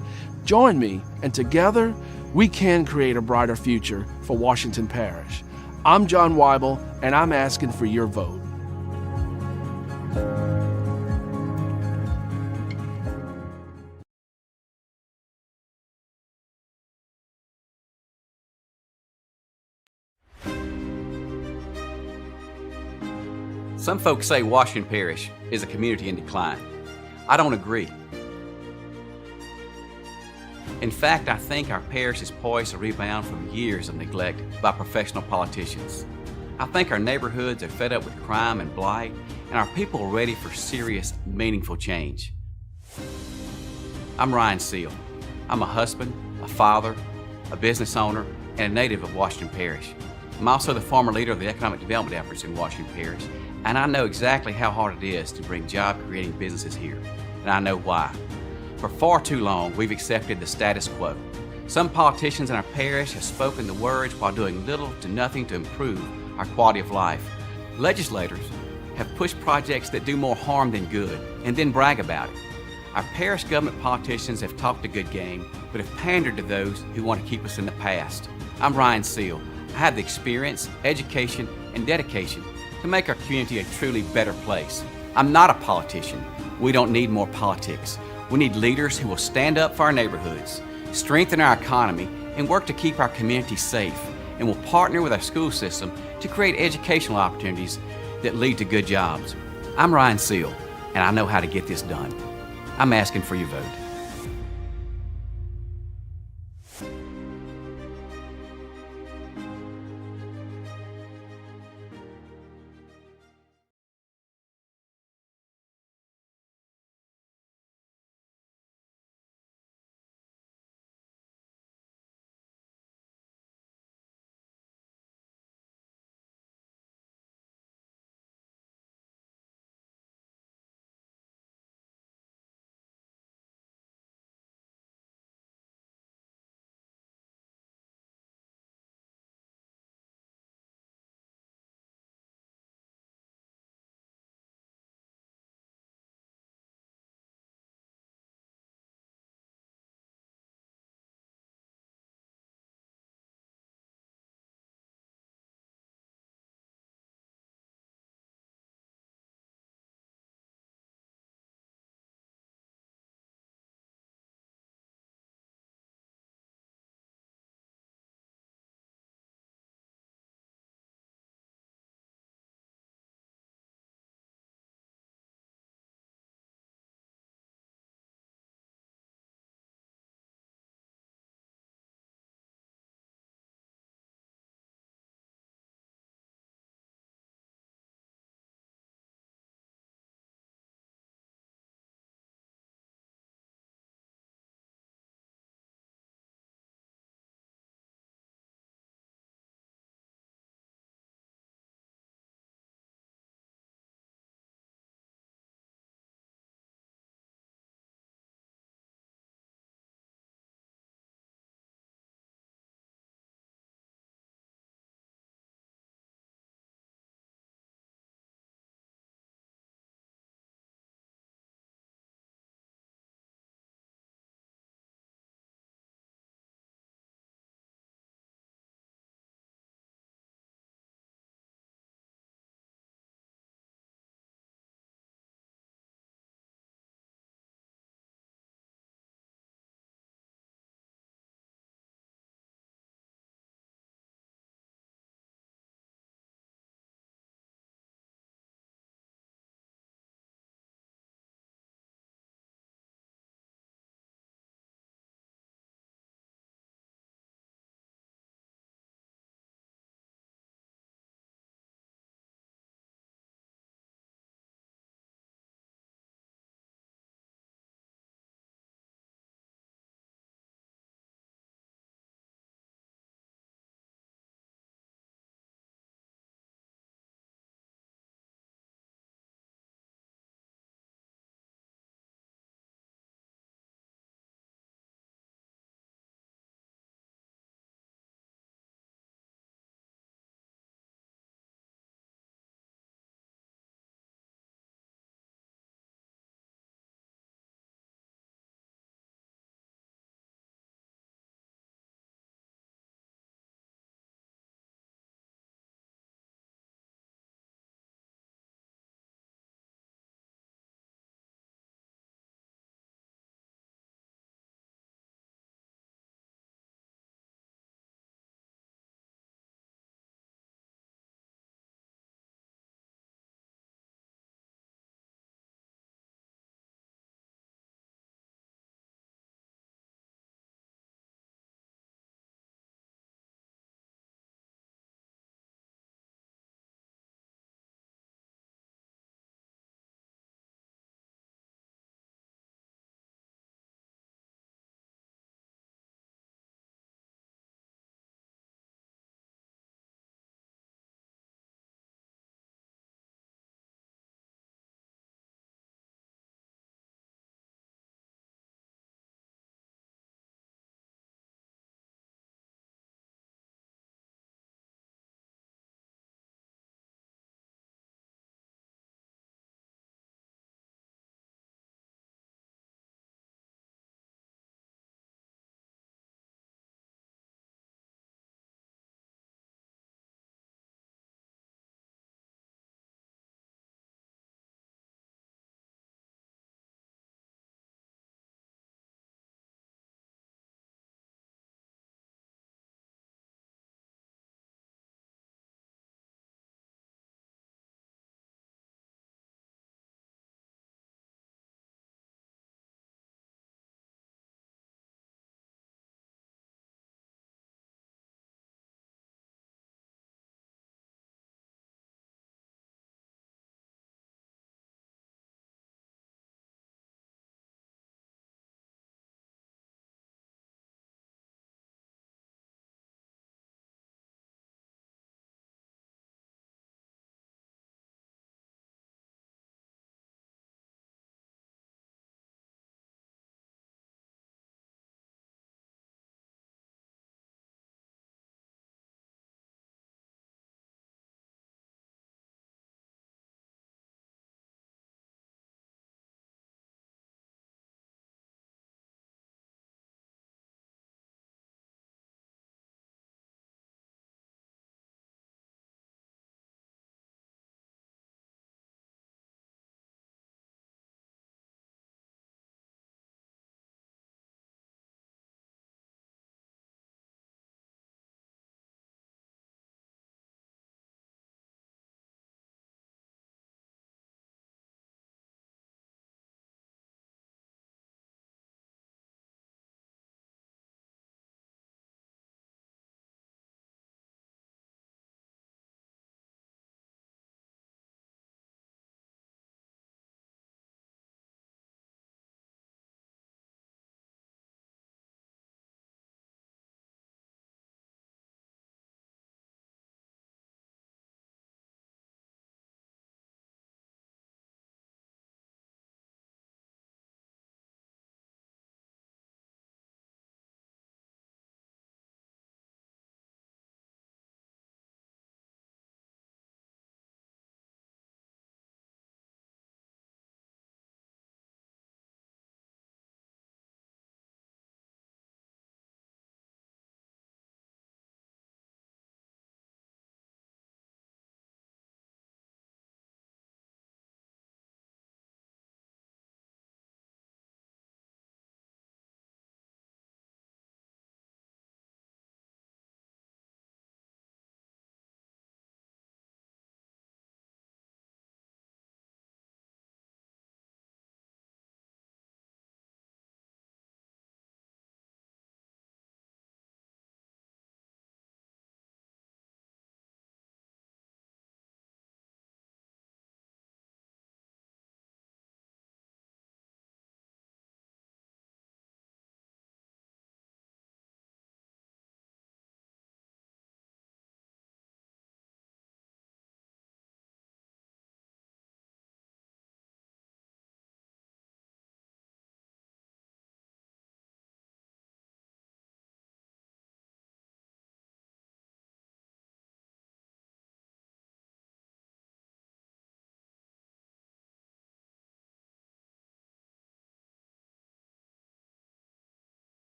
Join me, and together we can create a brighter future for Washington Parish. I'm John Weibel, and I'm asking for your vote. Some folks say Washington Parish is a community in decline. I don't agree. In fact, I think our parish is poised to rebound from years of neglect by professional politicians. I think our neighborhoods are fed up with crime and blight, and our people are ready for serious, meaningful change. I'm Ryan Seal. I'm a husband, a father, a business owner, and a native of Washington Parish. I'm also the former leader of the economic development efforts in Washington Parish, and I know exactly how hard it is to bring job-creating businesses here, and I know why. For far too long, we've accepted the status quo. Some politicians in our parish have spoken the words while doing little to nothing to improve our quality of life. Legislators have pushed projects that do more harm than good, and then brag about it. Our parish government politicians have talked a good game, but have pandered to those who want to keep us in the past. I'm Ryan Seal. I have the experience, education, and dedication to make our community a truly better place. I'm not a politician. We don't need more politics. We need leaders who will stand up for our neighborhoods, strengthen our economy, and work to keep our community safe, and will partner with our school system to create educational opportunities that lead to good jobs. I'm Ryan Seal, and I know how to get this done. I'm asking for your vote.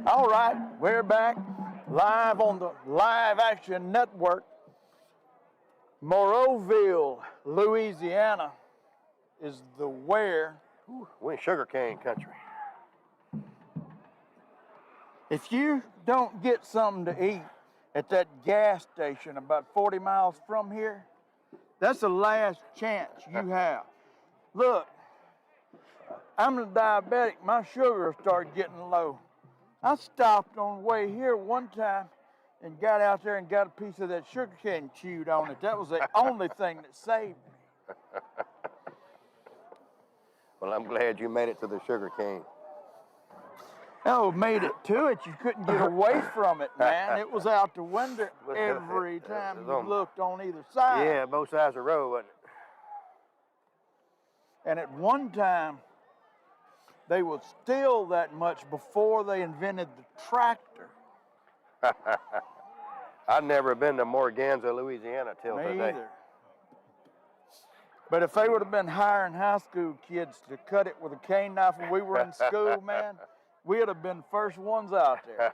All right, we're back live on the Live Action Network. Moreauville, Louisiana is the where. We're in sugarcane country. If you don't get something to eat at that gas station about 40 miles from here, that's the last chance you have. Look, I'm a diabetic. My sugar started getting low. I stopped on the way here one time and got out there and got a piece of that sugar cane chewed on it. That was the only thing that saved me. Well, I'm glad you made it to the sugar cane. Oh, made it to it. You couldn't get away from it, man. It was out the window every time you looked on either side. Yeah, both sides of the road, wasn't it? And at one time, they would steal that much before they invented the tractor. I've never been to Morganza, Louisiana till Me today. either. But if they would have been hiring high school kids to cut it with a cane knife when we were in school, man, we'd have been the first ones out there.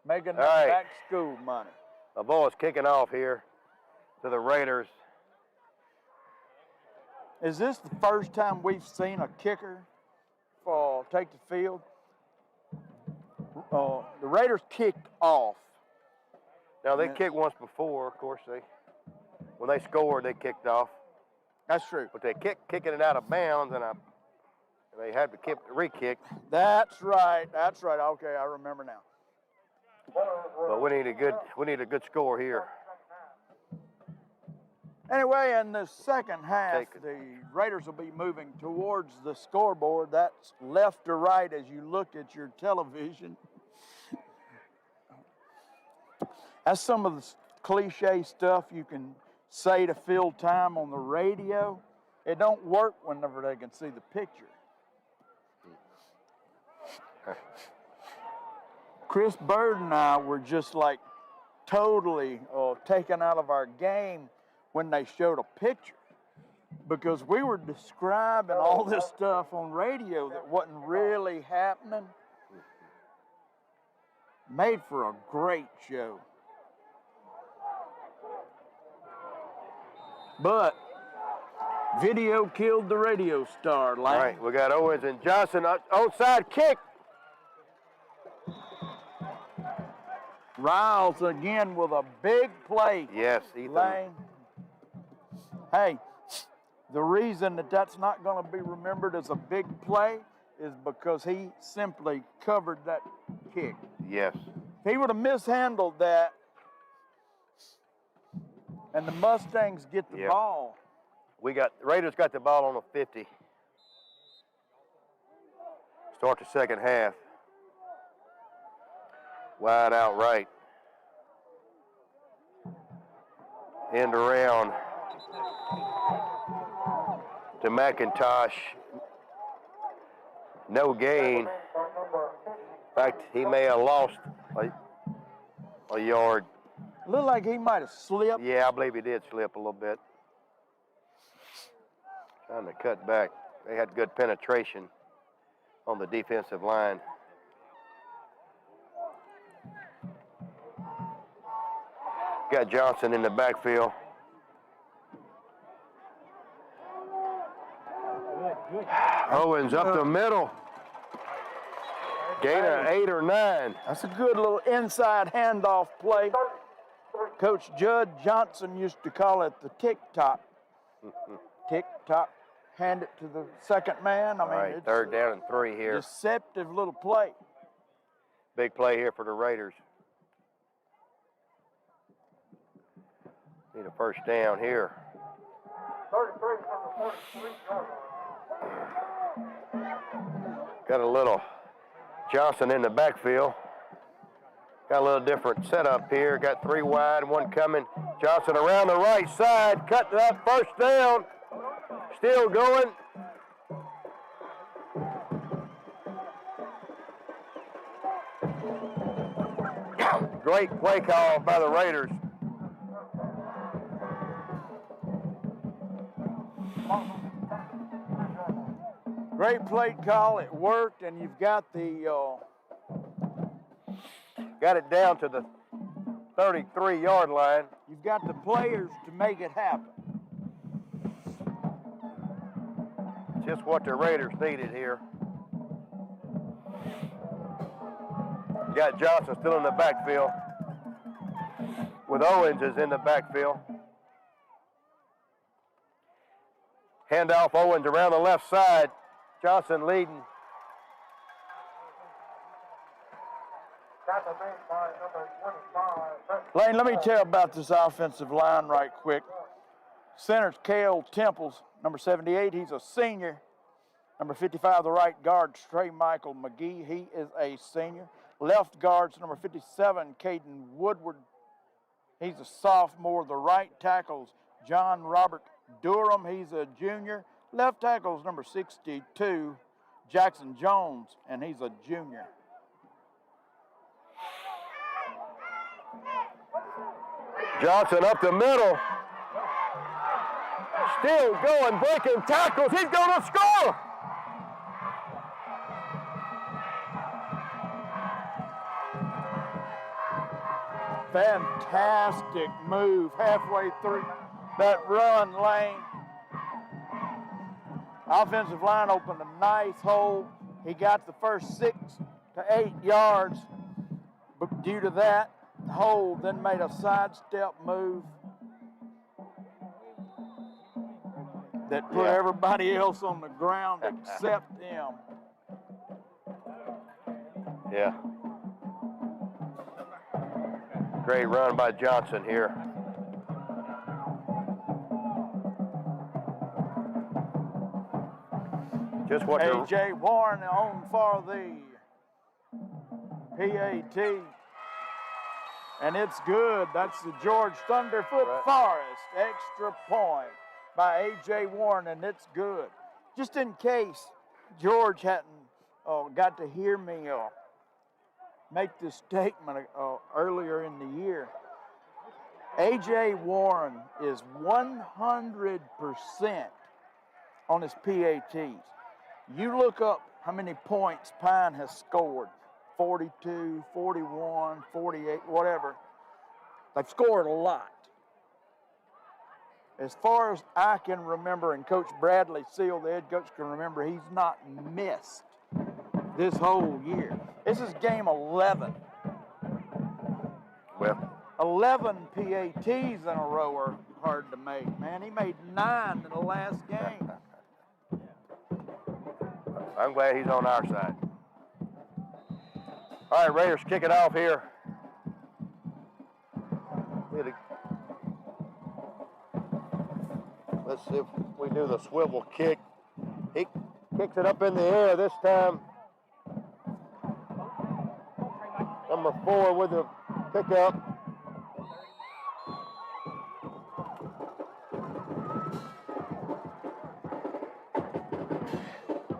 Making that back school money. The ball is kicking off here to the Raiders. Is this the first time we've seen a kicker take the field? The Raiders kicked off. Now, they kicked once before, of course. When they scored, they kicked off. That's true. But they kicking it out of bounds, and they had to re-kick. That's right. That's right. Okay, I remember now. But we need a good score here. Anyway, in the second half, the Raiders will be moving towards the scoreboard. That's left to right as you look at your television. That's some of the cliche stuff you can say to fill time on the radio. It don't work whenever they can see the picture. Chris Bird and I were just like totally taken out of our game when they showed a picture, because we were describing all this stuff on radio that wasn't really happening. Made for a great show. But video killed the radio star. All right, we got Owens and Johnson. Onside kick. Riles again with a big play. Yes, Ethan. Lane. Hey, the reason that's not going to be remembered as a big play is because he simply covered that kick. Yes. If he would have mishandled that and the Mustangs get the ball. The Raiders got the ball on the 50. Start the second half. Wide out right. End around to McIntosh. No gain. In fact, he may have lost a yard. Looked like he might have slipped. Yeah, I believe he did slip a little bit. Trying to cut back. They had good penetration on the defensive line. Got Johnson in the backfield. Owens up the middle. Gain of 8 or 9. That's a good little inside handoff play. Coach Judd Johnson used to call it the tick-tock. Tick-tock. Hand it to the second man. I mean, right, it's third down and 3 here. Deceptive little play. Big play here for the Raiders. Need a first down here. 33 from the 43-yard line. Got a little Johnson in the backfield. Got a little different setup here. Got 3 wide, 1 coming. Johnson around the right side. Cut that first down. Still going. Great play call by the Raiders. Great play call. It worked, and you've got the Got it down to the 33-yard line. you've got the players to make it happen. Just what the Raiders needed here. You got Johnson still in the backfield, with Owens is in the backfield. Handoff Owens around the left side. Johnson leading. Tackle made by number 25. Lane, let me tell you about this offensive line right quick. Center's Cale Temples, number 78. He's a senior. Number 55, the right guard, Trey Michael McGee. He is a senior. Left guard's number 57, Caden Woodward. He's a sophomore. The right tackle's John Robert Durham. He's a junior. Left tackle's number 62, Jackson Jones, and he's a junior. Johnson up the middle. Still going, breaking tackles. He's going to score. Fantastic move halfway through that run lane. Offensive line opened a nice hole. He got the first 6 to 8 yards, but due to that hole, then made a sidestep move that put everybody else on the ground except him. Yeah. Great run by Johnson here. Just what A.J. Warren on for the PAT. And it's good. That's the George Thunderfoot Forest extra point by A.J. Warren, and it's good. Just in case George hadn't got to hear me make this statement earlier in the year, A.J. Warren is 100% on his PATs. You look up how many points Pine has scored, 42, 41, 48, whatever. They've scored a lot. As far as I can remember, and Coach Bradley Seal, the head coach, can remember, he's not missed this whole year. This is game 11. Well, 11 PATs in a row are hard to make, man. He made 9 in the last game. I'm glad he's on our side. All right, Raiders kick it off here. Let's see if we do the swivel kick. He kicks it up in the air this time. Number 4 with the pickup.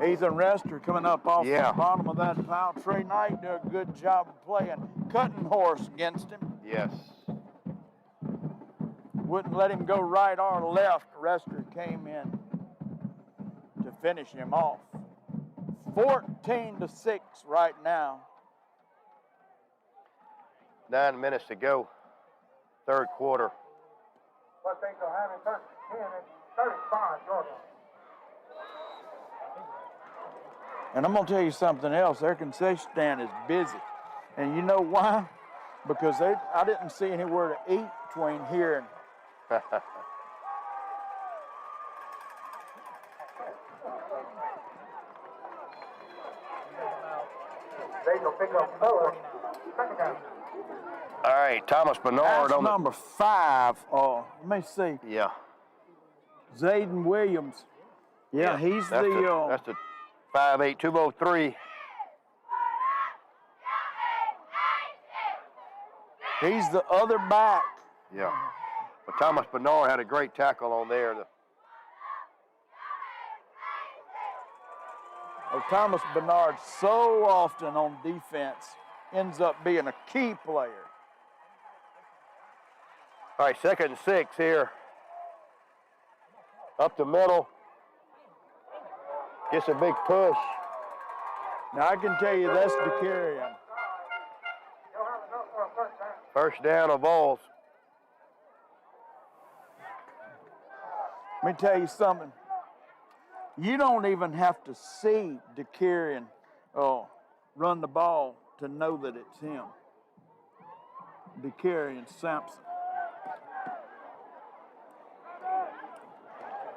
Ethan Rester coming up off Yeah. the bottom of that pile. Trey Knight did a good job of playing cutting horse against him. Yes. Wouldn't let him go right or left. Rester came in to finish him off. 14-6 right now. 9 minutes to go. Third quarter. What they will have in 10 and 35 Georgia. And I'm going to tell you something else. Their concession stand is busy. And you know why? Because I didn't see anywhere to eat between here and They will pick up 4. Second down. All right, Thomas Bernard that's on number 5. Let me see. Yeah. Zayden Williams. Yeah, he's that's the 5'8", 203. He's the other back. Yeah. But Thomas Bernard had a great tackle on there. Well, Thomas Bernard so often on defense ends up being a key player. All right, 2nd and 6 here. Up the middle. Gets a big push. Now, I can tell you that's DeCarrion. First down of Vols. Let me tell you something. You don't even have to see DeCarrion run the ball to know that it's him. DeCarrion Sampson.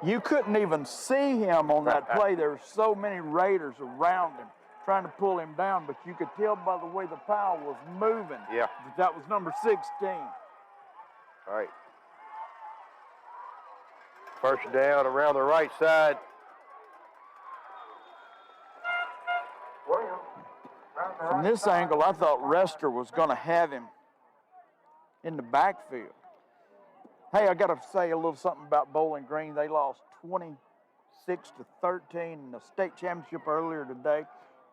You couldn't even see him on that play. There were so many Raiders around him trying to pull him down, but you could tell by the way the pile was moving that was number 16. All right. First down around the right side. From this angle, I thought Rester was going to have him in the backfield. Hey, I got to say a little something about Bowling Green. They lost 26-13 in the state championship earlier today.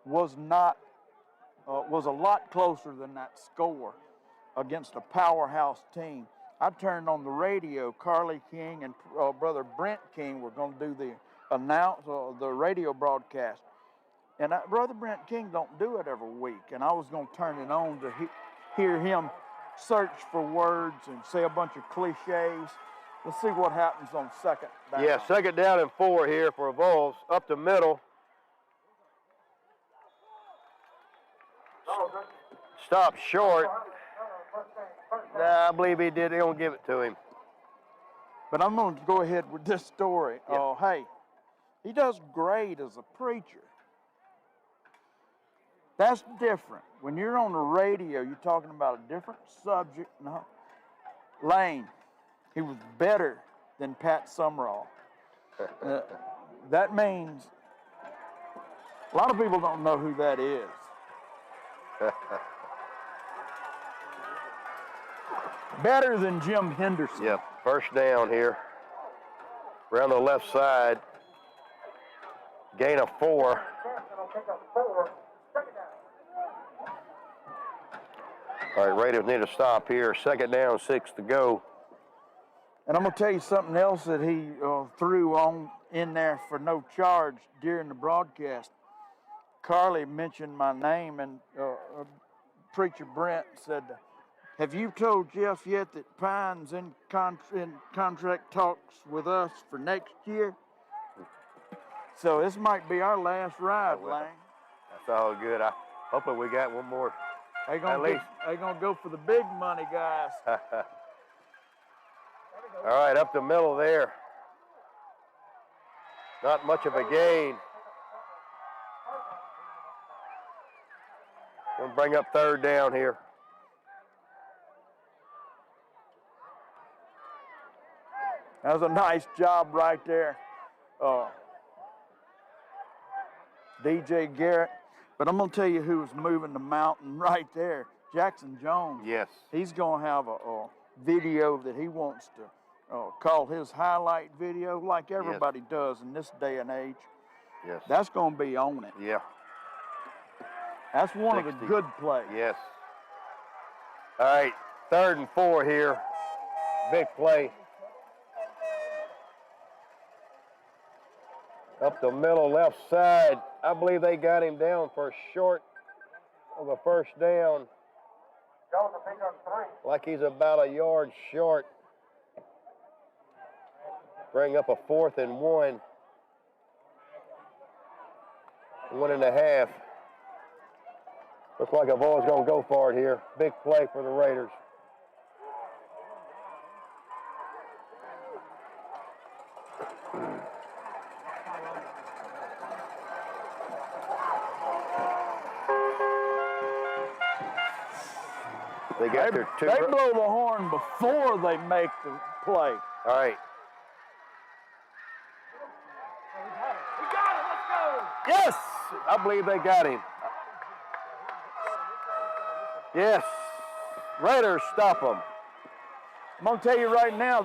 Was a lot closer than that score against a powerhouse team. I turned on the radio. Carly King and Brother Brent King were going to do the radio broadcast. And Brother Brent King don't do it every week. And I was going to turn it on to hear him search for words and say a bunch of cliches. Let's see what happens on second down. Yeah, second down and 4 here for Vols. Up the middle. Stop short. Nah, I believe he did. They don't give it to him. But I'm going to go ahead with this story. Yeah. Hey, he does great as a preacher. That's different. When you're on the radio, you're talking about a different subject. No. Lane, he was better than Pat Summerall. That means a lot of people don't know who that is. Better than Jim Henderson. Yep, first down here. Around the left side. Gain of 4. All right, Raiders need to stop here. Second down, 6 to go. And I'm going to tell you something else that he threw on in there for no charge during the broadcast. Carly mentioned my name, and Preacher Brent said, "Have you told Jeff yet that Pine's in contract talks with us for next year?" So this might be our last ride, Lane. That's all good. Hopefully we got one more. They're gonna go for the big money, guys. All right, up the middle there. Not much of a gain. Gonna bring up third down here. That was a nice job right there. DJ Garrett. But I'm going to tell you who's moving the mountain right there. Jackson Jones. Yes. He's going to have a video that he wants to call his highlight video, like everybody does in this day and age. Yes. That's going to be on it. Yeah. That's one 60. of the good plays. Yes. All right, third and 4 here. Big play. Up the middle, left side. I believe they got him down for a short of a first down. Like he's about a yard short. Bring up a 4th and 1. 1.5. Looks like a ball's gonna go for it here. Big play for the Raiders. They blow the horn before they make the play. All right. We got it. Let's go. Yes, I believe they got him. Yes, Raiders stop them. I'm gonna tell you right now,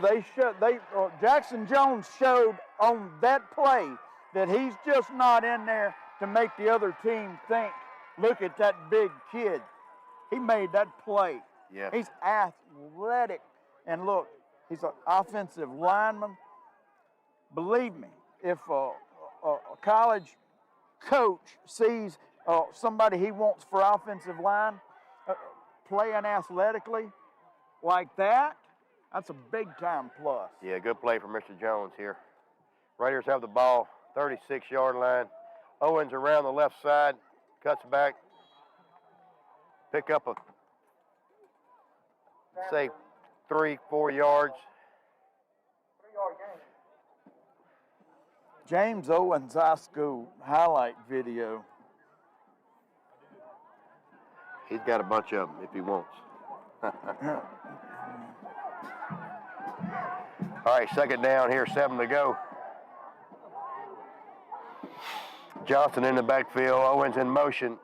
Jackson Jones showed on that play that he's just not in there to make the other team think, look at that big kid. He made that play. Yes. He's athletic. And look, he's an offensive lineman. Believe me, if a college coach sees somebody he wants for offensive line playing athletically like that, that's a big-time plus. Yeah, good play from Mr. Jones here. Raiders have the ball, 36-yard line. Owens around the left side, cuts back. Pick up say 3-4 yards. 3-yard gain. James Owens High School highlight video. He's got a bunch of them if he wants. All right, second down here, 7 to go. Johnson in the backfield, Owens in motion.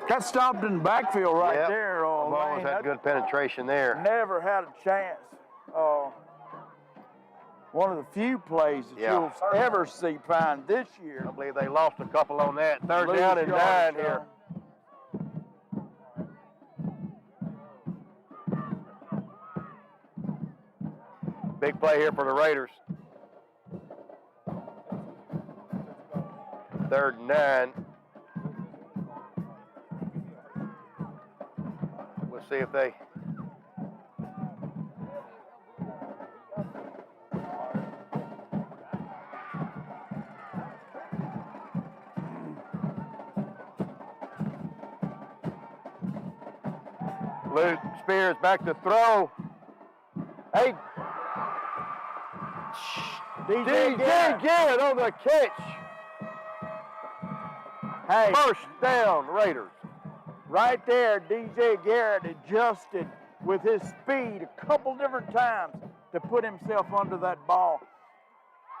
Got stopped in the backfield right Yep. there. Owens Lane. had good penetration there. Never had a chance. One of the few plays that you'll ever see Pine this year. I believe they lost a couple on that. Third Lose down and 9 yardage, here. Big play here for the Raiders. 3rd and 9. We'll see if they... Luke Spears back to throw. Hey, DJ Garrett on the catch. Hey, First down, Raiders. right there, DJ Garrett adjusted with his speed a couple different times to put himself under that ball.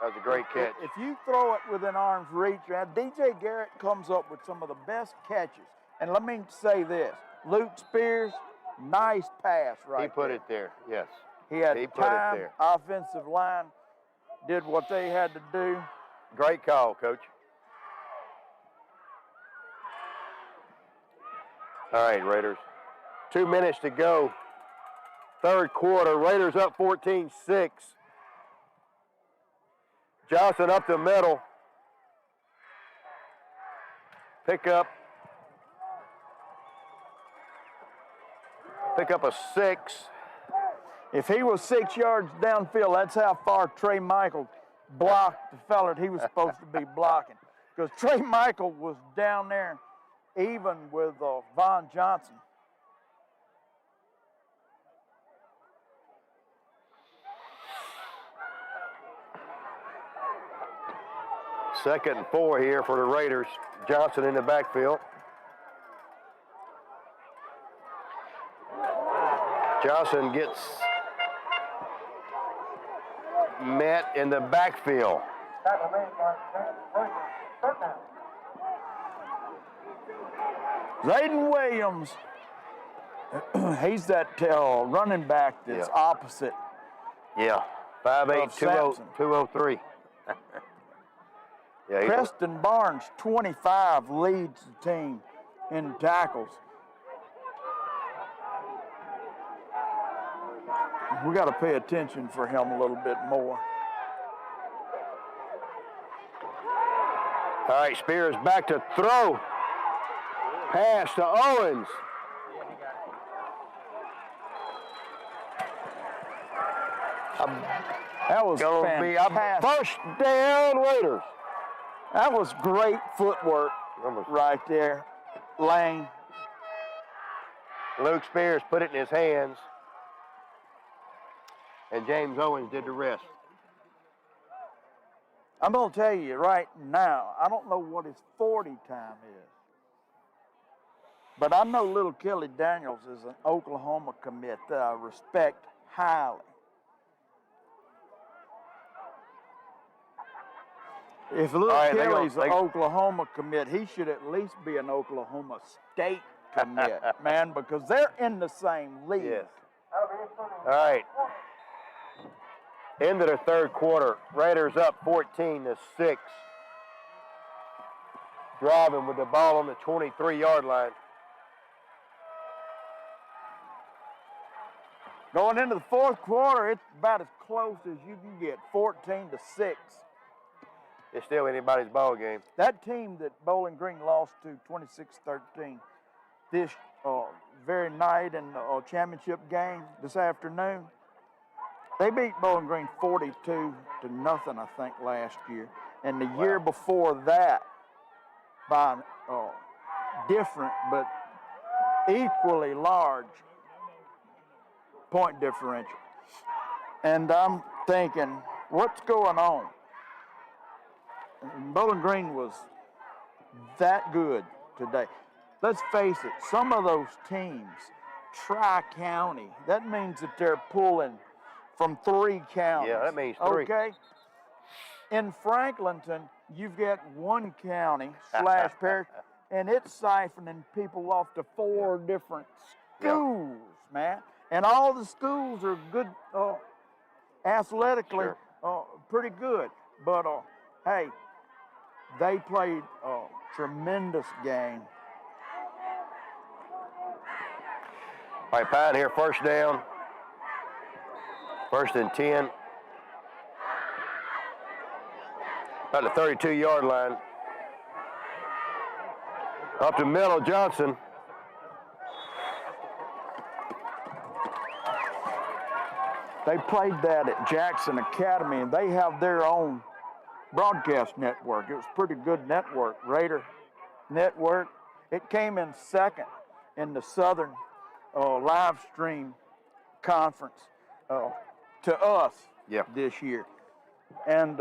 That was a great catch. If you throw it within arm's reach, DJ Garrett comes up with some of the best catches. And let me say this, Luke Spears, nice pass right He put there. it there, yes. He had He put it time, there. offensive line did what they had to do. Great call, Coach. All right, Raiders. 2 minutes to go. 3rd quarter. Raiders up 14-6. Johnson up the middle. Pick up a 6. If he was 6 yards downfield, that's how far Trey Michael blocked the fella that he was supposed to be blocking. Because Trey Michael was down there even with Von Johnson. Second and 4 here for the Raiders. Johnson in the backfield. Johnson gets met in the backfield. Tackle made by James Williams. Third down. Zayden Williams, he's that running back that's opposite. Yeah, 5'8", Sampson. 203. Yeah, he's Preston Barnes, 25, leads the team in tackles. We got to pay attention for him a little bit more. all right, Spears back to throw. Pass to Owens. That was Gonna be a fantastic. first down, Raiders. That was great footwork right there, Lane. Luke Spears put it in his hands, and James Owens did the rest. I'm going to tell you right now, I don't know what his 40 time is, but I know little Kelly Daniels is an Oklahoma commit that I respect highly. If little Kelly's an Oklahoma commit, he should at least be an Oklahoma State commit, man, because they're in the same league. Yes. All right. Into the 3rd quarter. Raiders up 14-6. Driving with the ball on the 23-yard line. Going into the fourth quarter, it's about as close as you can get, 14-6. It's still anybody's ball game. That team that Bowling Green lost to 26-13 this very night in the championship game this afternoon, they beat Bowling Green 42-0, I think, last year. And the year before that, by different but equally large point differential. And I'm thinking, what's going on? Bowling Green was that good today. Let's face it, some of those teams, tri-county, that means that they're pulling from 3 counties. Yeah, that means 3. Okay? In Franklinton, you've got 1 county / parish, and it's siphoning people off to 4 different schools, man. And all the schools are good, athletically, pretty good. But, hey, they played a tremendous game. All right, Pioneer, first down. 1st and 10. About the 32-yard line. Up to middle, Johnson. They played that at Jackson Academy, and they have their own broadcast network. It was a pretty good network, Raider Network. It came in 2nd in the Southern live stream conference to us this year. And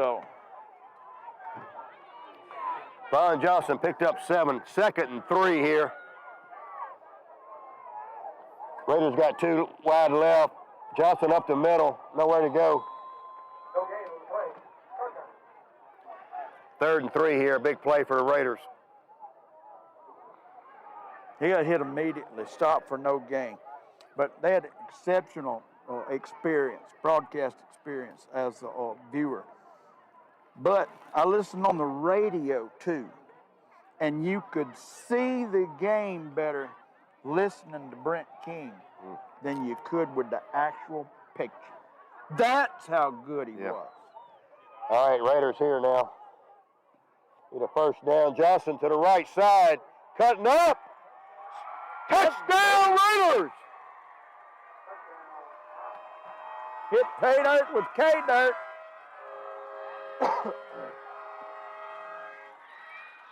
Vaughn Johnson picked up 7, 2nd and 3 here. Raiders got 2 wide left. Johnson up the middle, nowhere to go. No gain on the play. Third and 3 here, big play for the Raiders. he got hit immediately, stopped for no gain. But they had exceptional experience, broadcast experience as a viewer. But I listened on the radio too, and you could see the game better listening to Brent King than you could with the actual picture. That's how good he was. All right, Raiders here now. Need a first down. Johnson to the right side, cutting up. Touchdown, Raiders! Hit pay dirt with K-Dirt.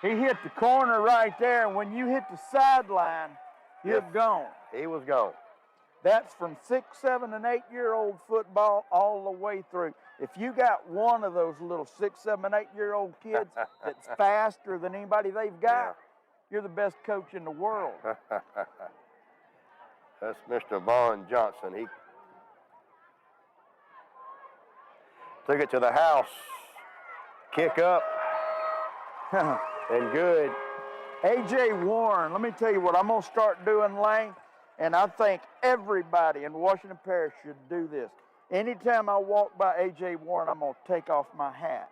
He hit the corner right there, and when you hit the sideline, you're gone. He was gone. That's from 6, 7, and 8-year-old football all the way through. If you got one of those little 6, 7, and 8-year-old kids that's faster than anybody they've got, you're the best coach in the world. That's Mr. Vaughn Johnson. He took it to the house. Kick up. And good. A.J. Warren, let me tell you what I'm going to start doing, Lane, and I think everybody in Washington Parish should do this. Anytime I walk by A.J. Warren, I'm going to take off my hat.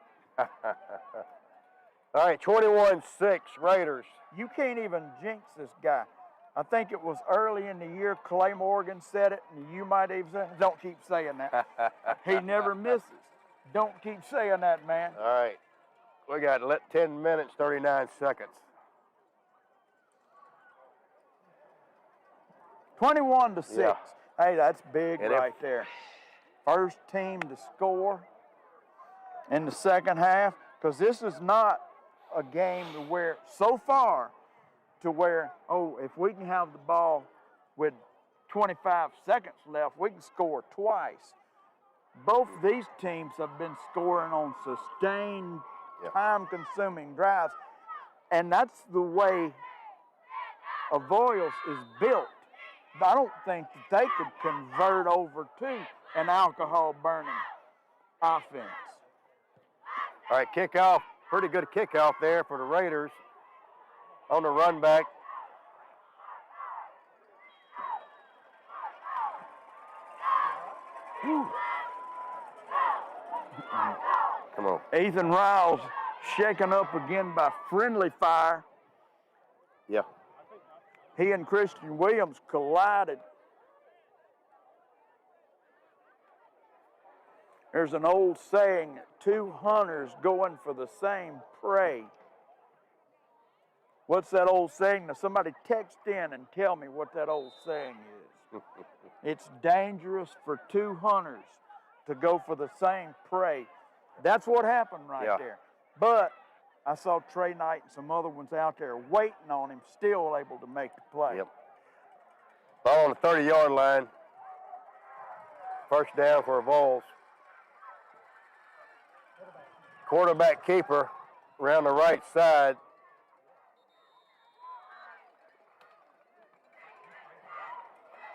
All right, 21-6 Raiders. You can't even jinx this guy. I think it was early in the year, Clay Morgan said it, and you might even say, don't keep saying that. He never misses. Don't keep saying that, man. All right. We got 10 minutes, 39 seconds. 21-6. Yeah. Hey, that's big And right there. First team to score in the second half, because this is not a game to where, so far, to where, if we can have the ball with 25 seconds left, we can score twice. Both these teams have been scoring on sustained, time-consuming drives, and that's the way Avoyles is built. I don't think that they could convert over to an alcohol-burning offense. All right, kickoff. Pretty good kickoff there for the Raiders on the run back. Come on. Ethan Riles shaken up again by friendly fire. Yeah. He and Christian Williams collided. There's an old saying, two hunters going for the same prey. What's that old saying? Now somebody text in and tell me what that old saying is. It's dangerous for two hunters to go for the same prey. That's what happened right there. But I saw Trey Knight and some other ones out there waiting on him, still able to make the play. Yep. Ball on the 30-yard line. First down for Vols. Quarterback keeper around the right side.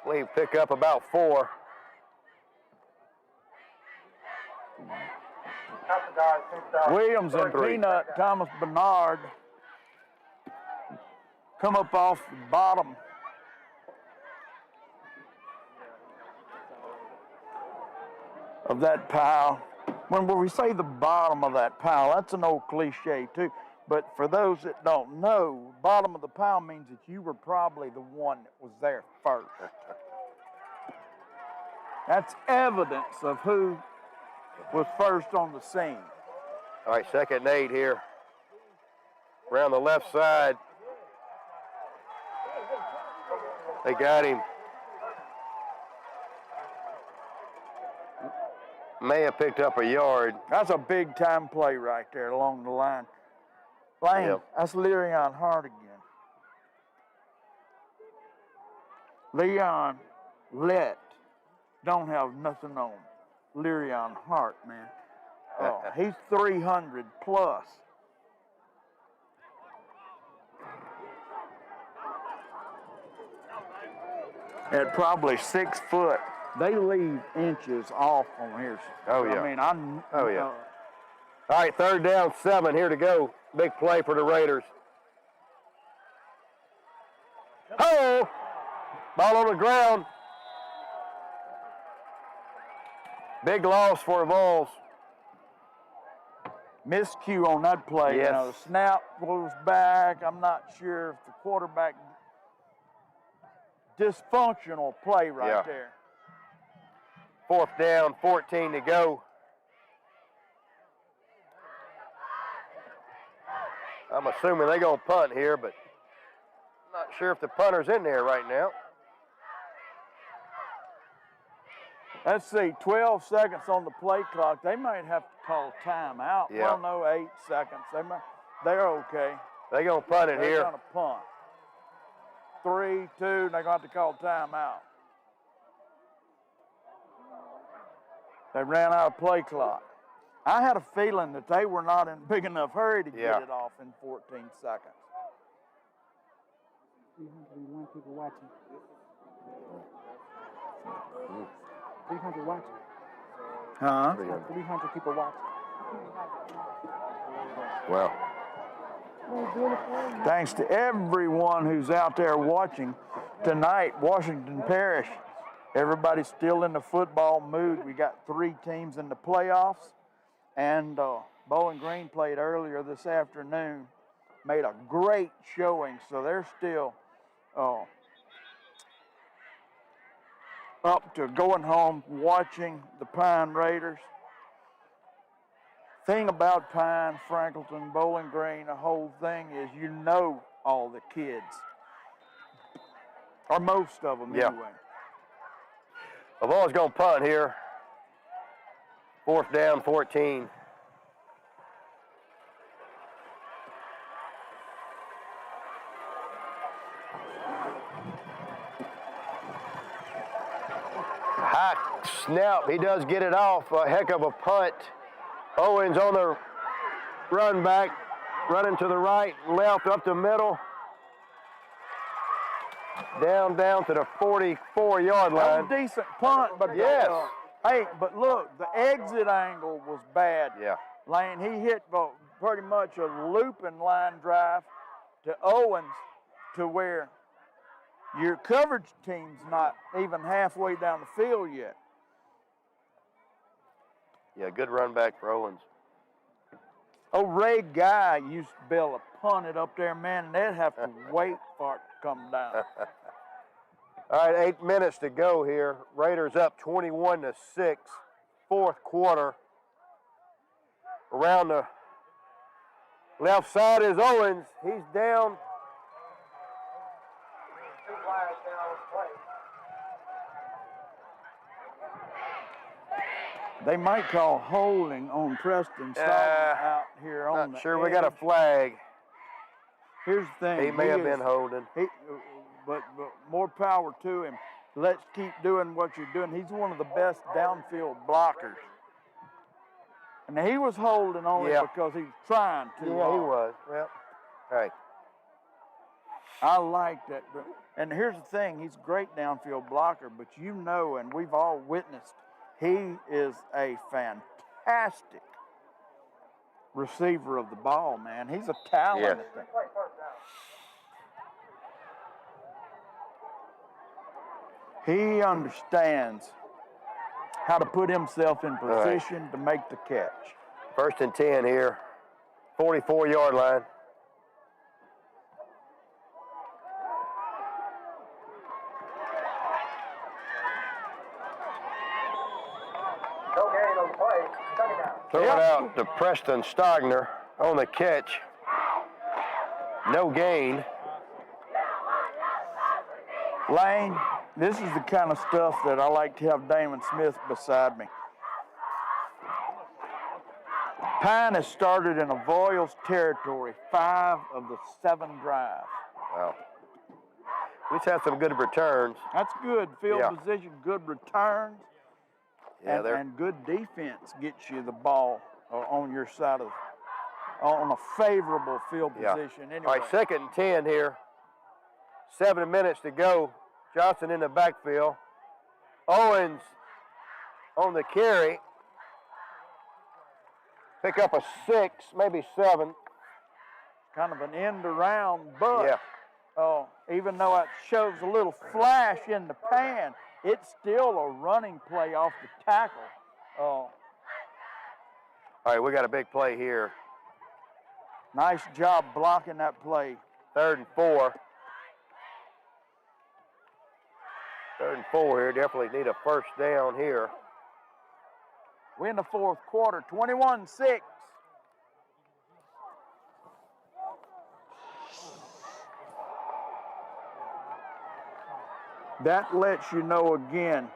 We pick up about 4. Williams and Peanut, Thomas Bernard, come up off the bottom. Of that pile. When we say the bottom of that pile, that's an old cliche too. But for those that don't know, bottom of the pile means that you were probably the one that was there first. That's evidence of who was first on the scene. All right, 2nd and 8 here. Around the left side. They got him. May have picked up a yard. That's a big time play right there along the line. Lane, that's Leon Hart again. Leon Lett don't have nothing on Leon Hart, man. Oh, he's 300 plus. At probably 6 foot. They leave inches off on here. Oh, yeah. I mean, All right, 3rd down, 7, here to go. Big play for the Raiders. Oh! Ball on the ground. Big loss for Vols. Miscue on that play. Yes. You know, the snap goes back. I'm not sure if the quarterback dysfunctional play right there. 4th down, 14 to go. I'm assuming they're going to punt here, but I'm not sure if the punter's in there right now. Let's see, 12 seconds on the play clock. They might have to call timeout. Yeah. Well, no, 8 seconds. They're okay. They're going to punt it They're here. going to punt. 3, 2, and they're going to have to call timeout. They ran out of play clock. I had a feeling that they were not in a big enough hurry to get it off in 14 seconds. 301 people watching. 300 watching. Huh? 300 people watching. Well, Thanks to everyone who's out there watching tonight, Washington Parish. Everybody's still in the football mood. We got 3 teams in the playoffs, and Bowling Green played earlier this afternoon, made a great showing, so they're still up to going home watching the Pine Raiders. Thing about Pine, Franklinton, Bowling Green, the whole thing is you know all the kids, or most of them anyway. The ball's going to punt here. 4th down, 14. High snap. He does get it off. A heck of a punt. Owens on the run back, running to the right, left, up the middle. Down to the 44-yard line. That was a decent punt, but yes. Hey, but look, the exit angle was bad. Yeah. Lane, he hit pretty much a looping line drive to Owens to where your coverage team's not even halfway down the field yet. Yeah, good run back for Owens. Oh, Ray Guy used to be able to punt it up there, man, and they'd have to wait for it to come down. All right, 8 minutes to go here. Raiders up 21-6. fourth quarter. Around the left side is Owens. He's down. 2 flags down on play. They might call holding on Preston Stallman out here on the Not sure. We got a edge. flag. Here's the thing. He may have been holding. But more power to him. Let's keep doing what you're doing. He's one of the best downfield blockers. And he was holding on him because he was trying to. Yeah, he was. Yep. All right. I like that. And here's the thing. He's a great downfield blocker, but you know, and we've all witnessed, he is a fantastic receiver of the ball, man. He's a talent Yes. at that. Play first down. He understands how to put himself in position to make the catch. 1st and 10 here. 44-yard line. No gain on the play. Second down. Throw it out to Preston Stogner on the catch. No gain. Lane, this is the kind of stuff that I like to have Damon Smith beside me. Pine has started in Avoyles territory 5 of the 7 drives. Wow. We just have some good returns. That's good. Field Yeah. position, good returns, Yeah, and good defense gets you the ball on your side of, on a favorable field position anyway. All right, 2nd and 10 here. 7 minutes to go. Johnson in the backfield. Owens on the carry. Pick up a 6, maybe 7. Kind of an end around, but even though it shows a little flash in the pan, it's still a running play off the tackle. All right, we got a big play here. Nice job blocking that play. 3rd and 4. 3rd and 4 here. Definitely need a first down here. We're in the 4th quarter, 21-6. That lets you know again,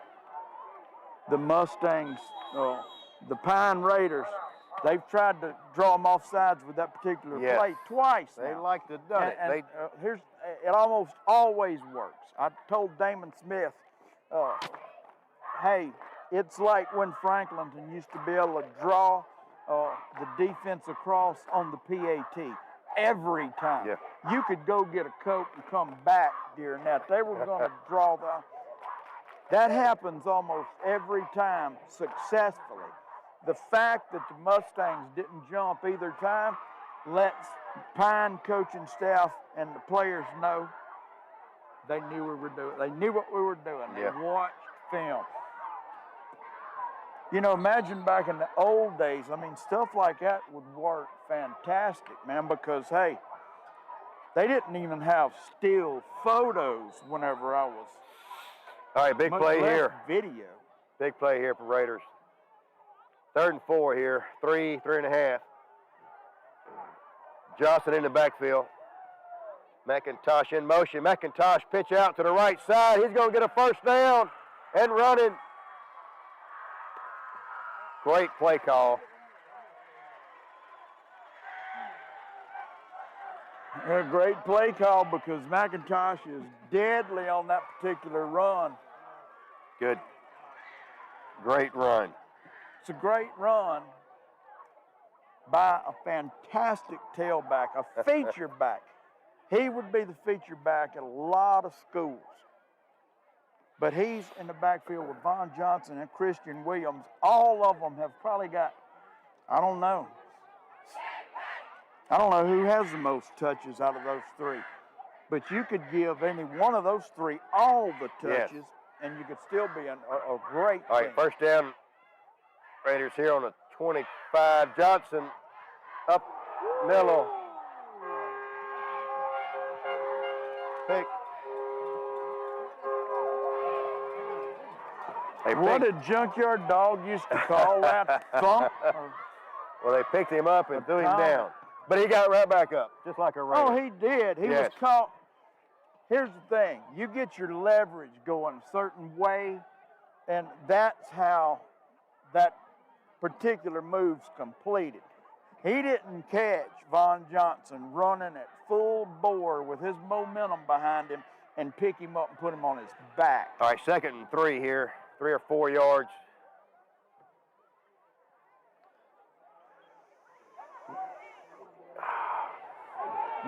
the Mustangs, the Pine Raiders, they've tried to draw them off sides with that particular play twice They now. like to have done it. It almost always works. I told Damon Smith, hey, it's like when Franklinton used to be able to draw the defense across on the PAT every time. Yeah. You could go get a Coke and come back during that. They were going to draw that happens almost every time successfully. The fact that the Mustangs didn't jump either time lets Pine coaching staff and the players know they knew we were doing. They knew what we were doing. They watched film. You know, imagine back in the old days, I mean, stuff like that would work fantastic, man, because, hey, they didn't even have still photos whenever I was. All right, big much play less here. Video. Big play here for Raiders. 3rd and 4 here. 3.5. Johnson in the backfield. McIntosh in motion. McIntosh pitch out to the right side. He's going to get a first down and running. Great play call. A great play call because McIntosh is deadly on that particular run. Good. Great run. It's a great run by a fantastic tailback, a feature back. He would be the feature back at a lot of schools. But he's in the backfield with Von Johnson and Christian Williams. All of them have probably got, I don't know who has the most touches out of those 3. But you could give any one of those 3 all the touches, and you could still be a great All right, team. first down. Raiders here on the 25. Johnson up middle. Pick. What did Junkyard Dog used to call that? Thump? Well, they picked him up and threw him Tom. down. But he got right back up, just like a Raider. Oh, he did. He was Yes. caught. Here's the thing. You get your leverage going a certain way, and that's how that particular move's completed. He didn't catch Von Johnson running at full bore with his momentum behind him and pick him up and put him on his back. All right, 2nd and 3 here, 3 or 4 yards.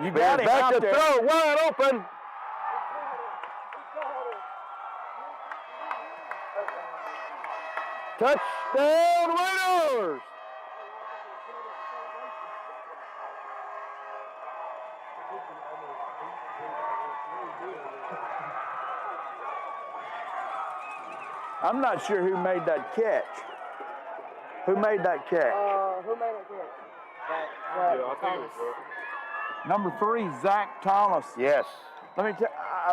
You got him back out to there. throw, wide open. Touchdown, Raiders! I'm not sure who made that catch. Who made that catch? Who made it good? Yeah, I think it was Number 3, Zach Thomas. Yes. Let me tell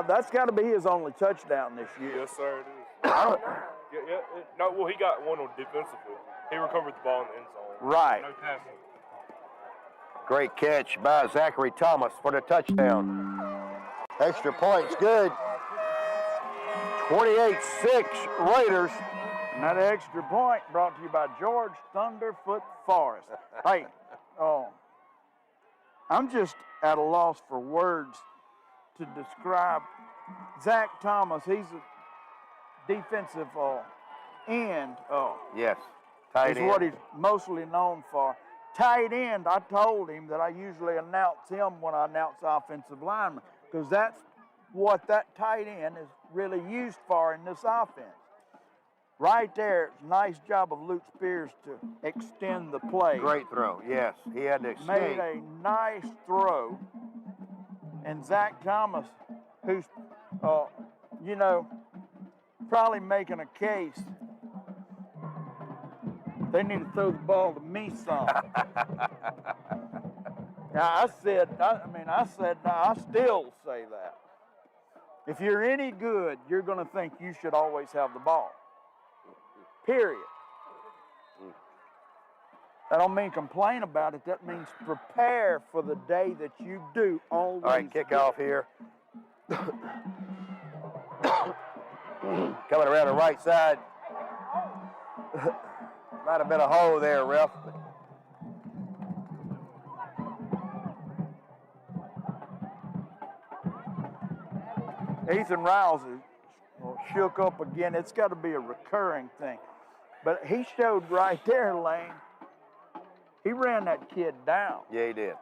that's got to be his only touchdown this year. Yes, sir, it is. No, well, he got one on defensively. He recovered the ball in the end zone. Right. No passing. Great catch by Zachary Thomas for the touchdown. Extra points, good. 28-6 Raiders. And that extra point brought to you by George Thunderfoot Forrest. Hey, I'm just at a loss for words to describe Zach Thomas. He's a defensive end. Yes, tight Is end. what he's mostly known for. Tight end, I told him that I usually announce him when I announce offensive lineman, because that's what that tight end is really used for in this offense. Right there, it's a nice job of Luke Spears to extend the play. Great throw, yes. He had to escape. Made a nice throw. And Zach Thomas, who's, probably making a case, they need to throw the ball to me some. Now, I still say that. If you're any good, you're going to think you should always have the ball. Period. That don't mean complain about it. That means prepare for the day that you do always. All right, kickoff here. Coming around the right side. Might have been a hole there, ref. Ethan Riles is shook up again. It's got to be a recurring thing. But he showed right there, Lane. He ran that kid down. Yeah, he did.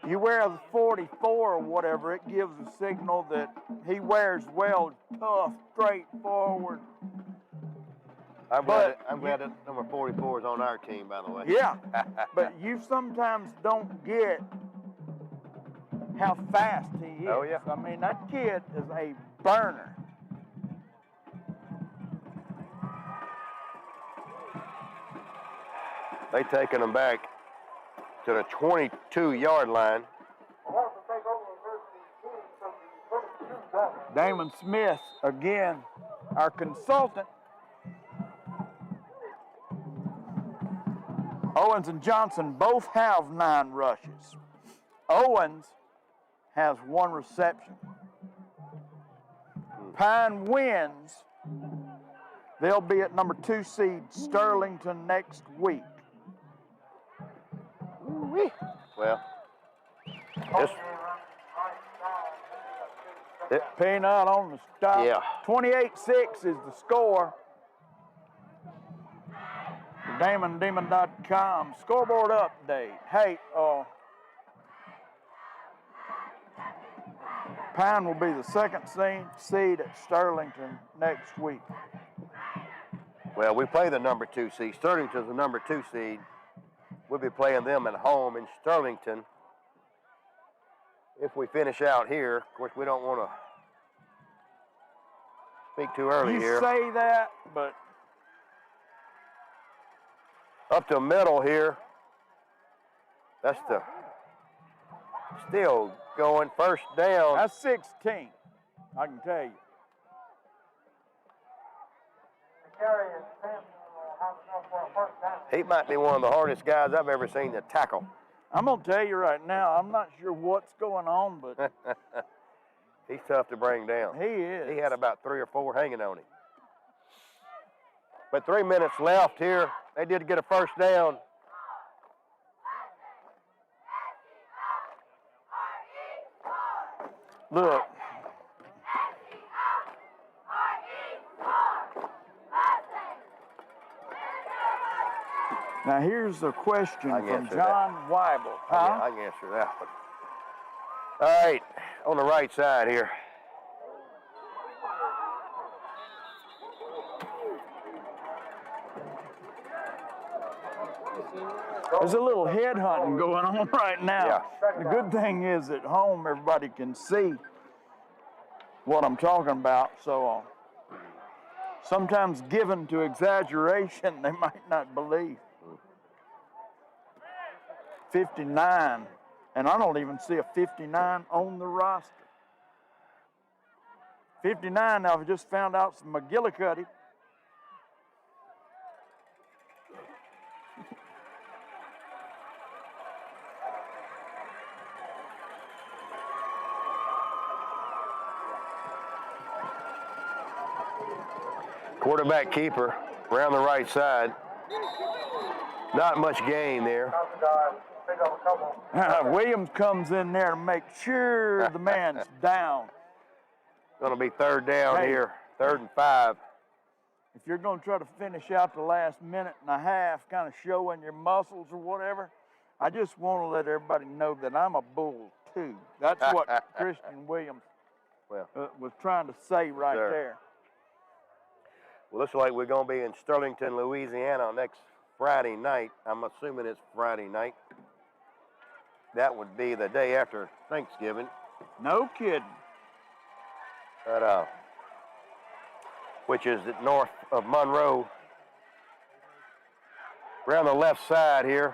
You wear the 44 or whatever, it gives a signal that he wears well, tough, straightforward. I'm glad that number 44 is on our team, by the way. Yeah, but you sometimes don't get how fast he is. Oh, yeah. I mean, that kid is a burner. They taking them back to the 22-yard line. Damon Smith, again, our consultant. Owens and Johnson both have 9 rushes. Owens has 1 reception. Pine wins. They'll be at number 2 seed Sterlington next week. Well, Peanut on the stop. Yeah. 28-6 is the score. DamonDemon.com scoreboard update. Hey, Pine will be the 2nd seed at Sterlington next week. well, we play the number 2 seed. Sterlington's the number 2 seed. We'll be playing them at home in Sterlington. If we finish out here, of course, we don't want to speak too early You here. say that, but Up the middle here. That's the still going 1st down. that's 16, I can tell you. carry and Sam have enough for a first down. He might be one of the hardest guys I've ever seen to tackle. I'm going to tell you right now, I'm not sure what's going on, but He's tough to bring down. he is. He had about 3 or 4 hanging on him. But 3 minutes left here. They did get a first down. Look. Now here's a question I can from answer John Weibel. I can answer that one. All right, on the right side here. There's a little head hunting going on right now. Yeah. The good thing is at home everybody can see what I'm talking about, so sometimes given to exaggeration they might not believe. 59, and I don't even see a 59 on the roster. 59 now, I just found out some McGillicuddy. Quarterback keeper around the right side. Not much gain there. Pick up a couple. Williams comes in there to make sure the man's down. Going to be 3rd down Hey. here, 3rd and 5. If you're going to try to finish out the last minute and a half, kind of showing your muscles or whatever, I just want to let everybody know that I'm a bull too. That's what Christian Williams was trying to say right there. Well, looks like we're going to be in Sterlington, Louisiana next Friday night. I'm assuming it's Friday night. That would be the day after Thanksgiving. No kidding. But, which is north of Monroe. Around the left side here.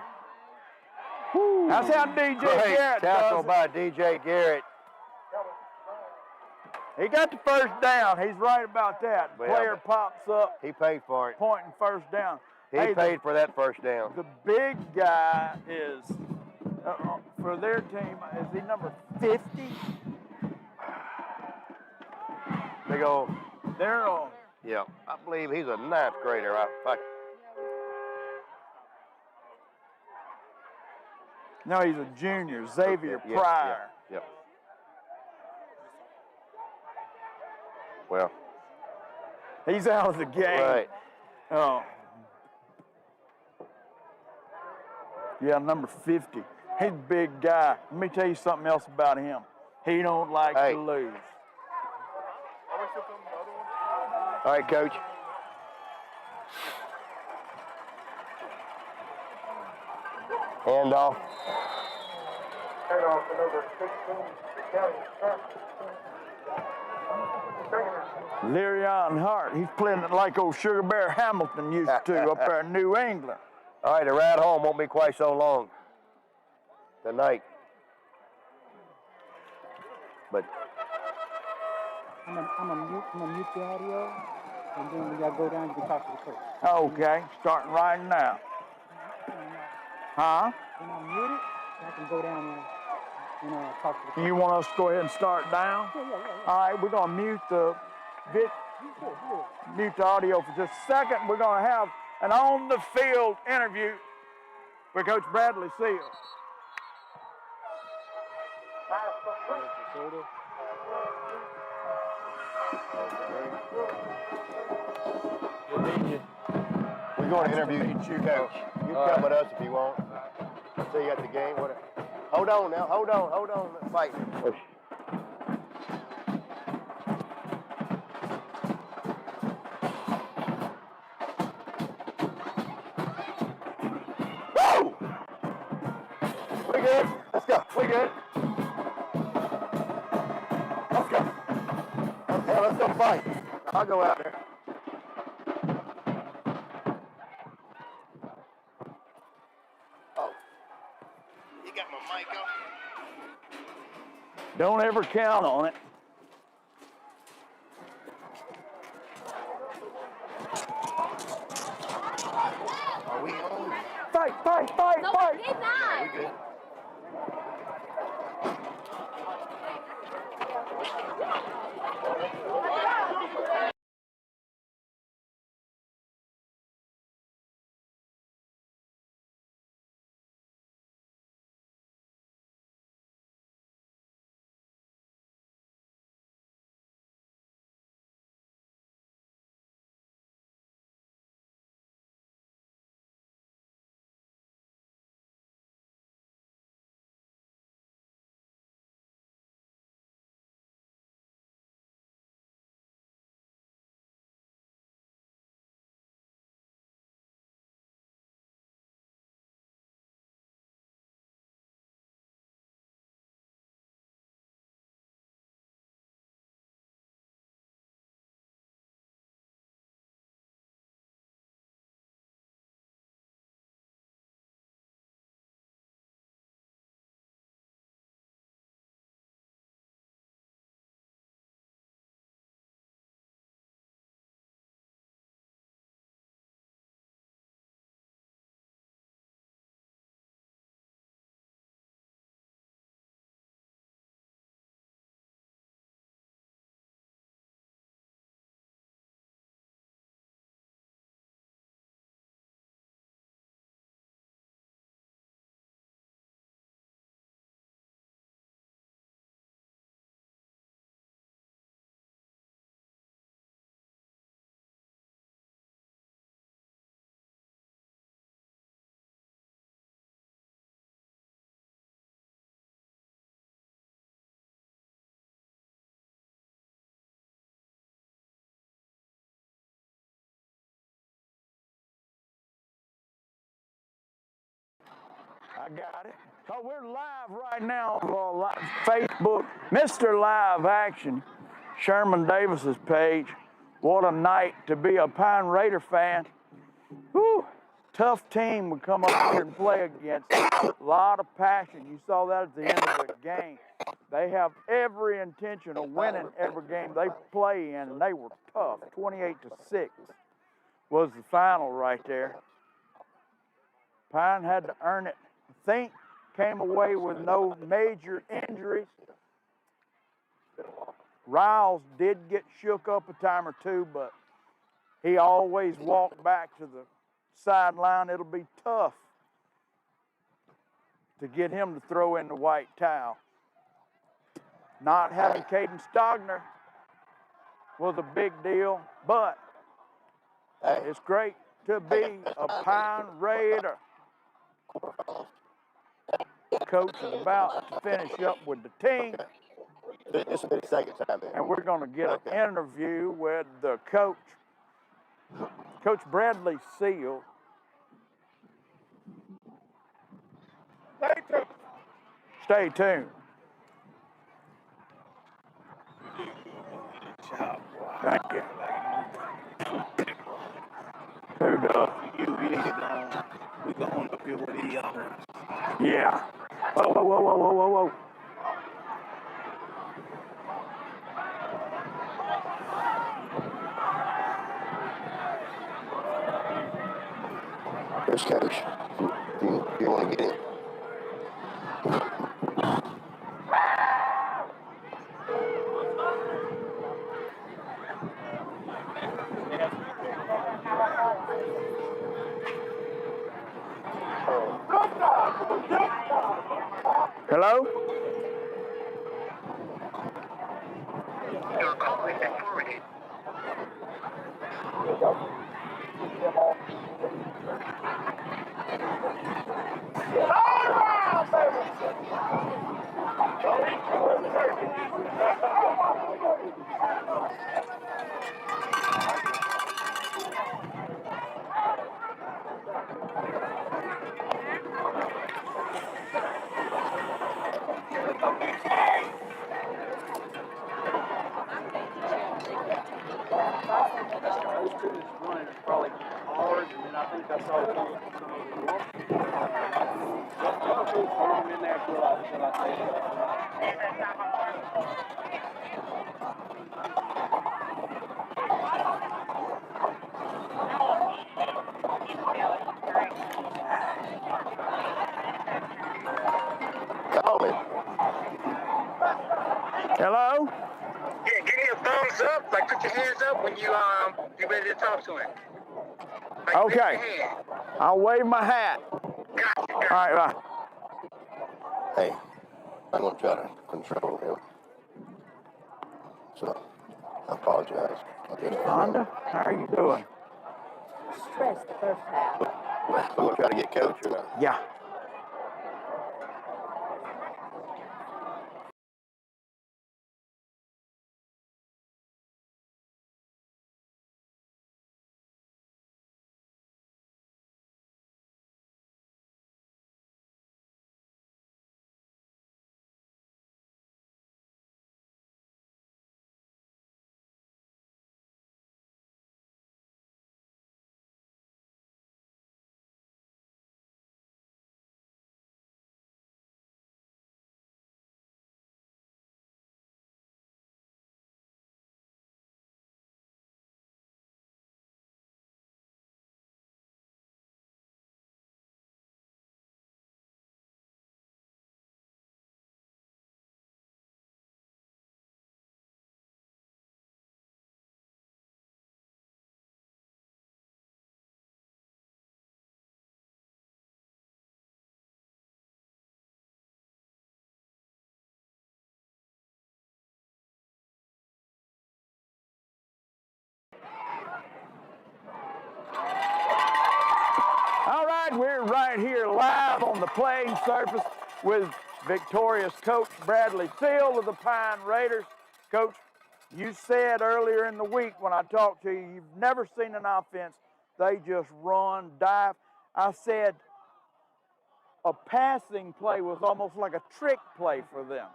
Woo. That's how DJ Great Garrett tackle does by DJ Garrett. it. He got the first down. He's right about that. Well, Player pops up, He paid for it. pointing first down. He Hey, paid for that first down. The big guy is, for their team, is he number 50? Big old, They're on. yeah, I believe he's a 9th grader. No, he's a junior, Xavier Yeah, Pryor. Yeah. Well, He's out of the game. right. Oh. Yeah, number 50. He's a big guy. Let me tell you something else about him. He don't like Hey. to lose. All right, Coach. Hand off. Head off to number 16, carry Le'Rion Hart, he's playing it like old Sugar Bear Hamilton used to up there in New England. All right, the ride home won't be quite so long tonight. But I'm gonna mute the audio, and then when y'all go down, you can talk to the coach. Okay, starting right now. Huh? When I mute it, I can go down and talk to the coach. You want us to go ahead and start down? Yeah. All right, we're gonna mute the audio for just a second. We're gonna have an on-the-field interview with Coach Bradley Seals. we're going to interview you, Coach. You can come with us if you want. See you at the game. Hold on now. Hold on. Let's fight. Woo! We good? Let's go. We good? Let's go. Okay, let's go fight. I'll go out there. Don't ever count on it. fight, fight, No, fight. he did not. We good. I got it. So we're live right now on Facebook, Mr. Live Action, Sherman Davis's page. What a night to be a Pine Raider fan. Whew. Tough team would come up here and play against. A lot of passion. You saw that at the end of the game. They have every intention of winning every game they play in, and they were tough. 28-6 was the final right there. Pine had to earn it. I think came away with no major injuries. Riles did get shook up a time or two, but he always walked back to the sideline. It'll be tough to get him to throw in the white towel. Not having Caden Stogner was a big deal, but it's great to be a Pine Raider. Coach is about to finish up with the team. This will be the second time. And we're going to get an interview with the coach, Coach Bradley Seal. Stay tuned. Thank you. Who does? We're going up here with the others. Yeah. Whoa, whoa, whoa, whoa, whoa, whoa, whoa. Here's Coach. You want to get in? Hello? Your call has been forwarded. Probably hard, and then I think I saw it come in there till I say when you ready to talk to him. Like, Okay. raise your hand. I'll wave my hat. Gotcha. All right, bye. Hey, I'm going to try to control him. So, I apologize. Honda, how are you doing? Stressed the first half. We're going to try to get coach or not? Yeah. All right, we're right here live on the playing surface with victorious Coach Bradley Seal of the Pine Raiders. Coach, you said earlier in the week when I talked to you, you've never seen an offense, they just run, dive. I said a passing play was almost like a trick play for them.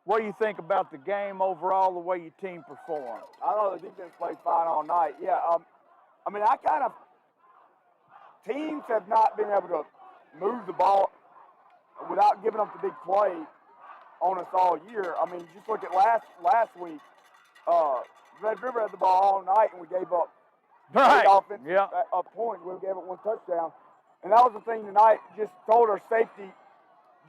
What do you think about the game overall, the way your team performed? I thought the defense played fine all night. Yeah, I mean, teams have not been able to move the ball without giving up the big play on us all year. I mean, just look at last week. Red River had the ball all night, and we gave up Right. 8 offensive points. We gave up 1 touchdown. And that was the thing tonight. Just told our safety,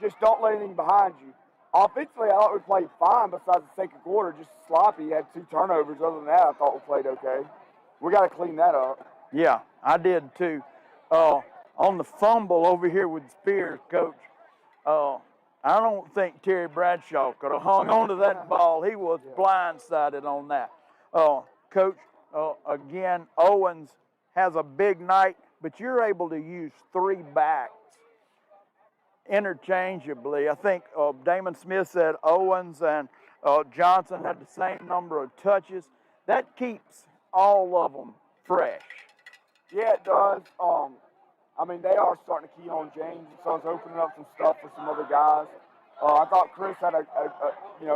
just don't let anything behind you. Offensively, I thought we played fine besides the second quarter, just sloppy. Had 2 turnovers. Other than that, I thought we played okay. We got to clean that up. Yeah, I did too. On the fumble over here with Spears, Coach, I don't think Terry Bradshaw could have hung on to that ball. He was blindsided on that. Coach, again, Owens has a big night, but you're able to use 3 backs interchangeably. I think Damon Smith said Owens and Johnson had the same number of touches. That keeps all of them fresh. Yeah, it does. I mean, they are starting to key on James, so it's opening up some stuff for some other guys. I thought Chris had a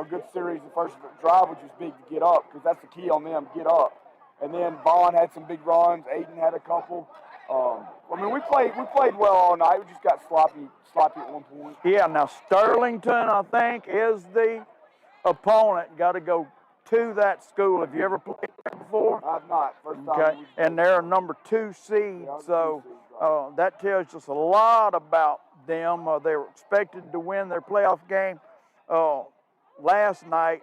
good series the first drive, which was big to get up, because that's the key on them, get up. And then Vaughn had some big runs. Aiden had a couple. I mean, we played well all night. We just got sloppy at one point. Yeah, now Sterlington, I think, is the opponent. Got to go to that school. Have you ever played there before? I've not. First time. Okay, and they're a number 2 seed, so that tells us a lot about them. They were expected to win their playoff game last night.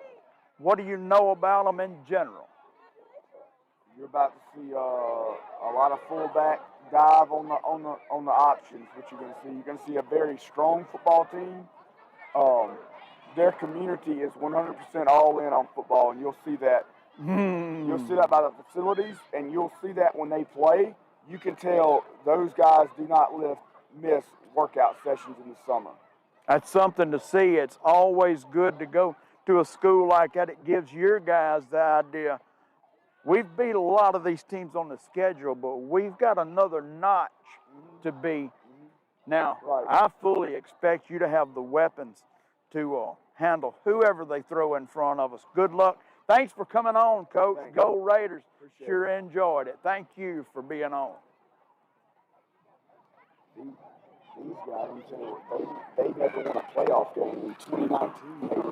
What do you know about them in general? You're about to see a lot of fullback dive on the options. What you're going to see, you're going to see a very strong football team. Their community is 100% all in on football, and you'll see that. You'll see that by the facilities, and you'll see that when they play. You can tell those guys do not miss workout sessions in the summer. That's something to see. It's always good to go to a school like that. It gives your guys the idea. We've beat a lot of these teams on the schedule, but we've got another notch to be. Now, I fully expect you to have the weapons to handle whoever they throw in front of us. Good luck. Thanks for coming on, Coach. Go Raiders. Sure enjoyed it. Thank you for being on. These guys, they never won a playoff game in 2019. They were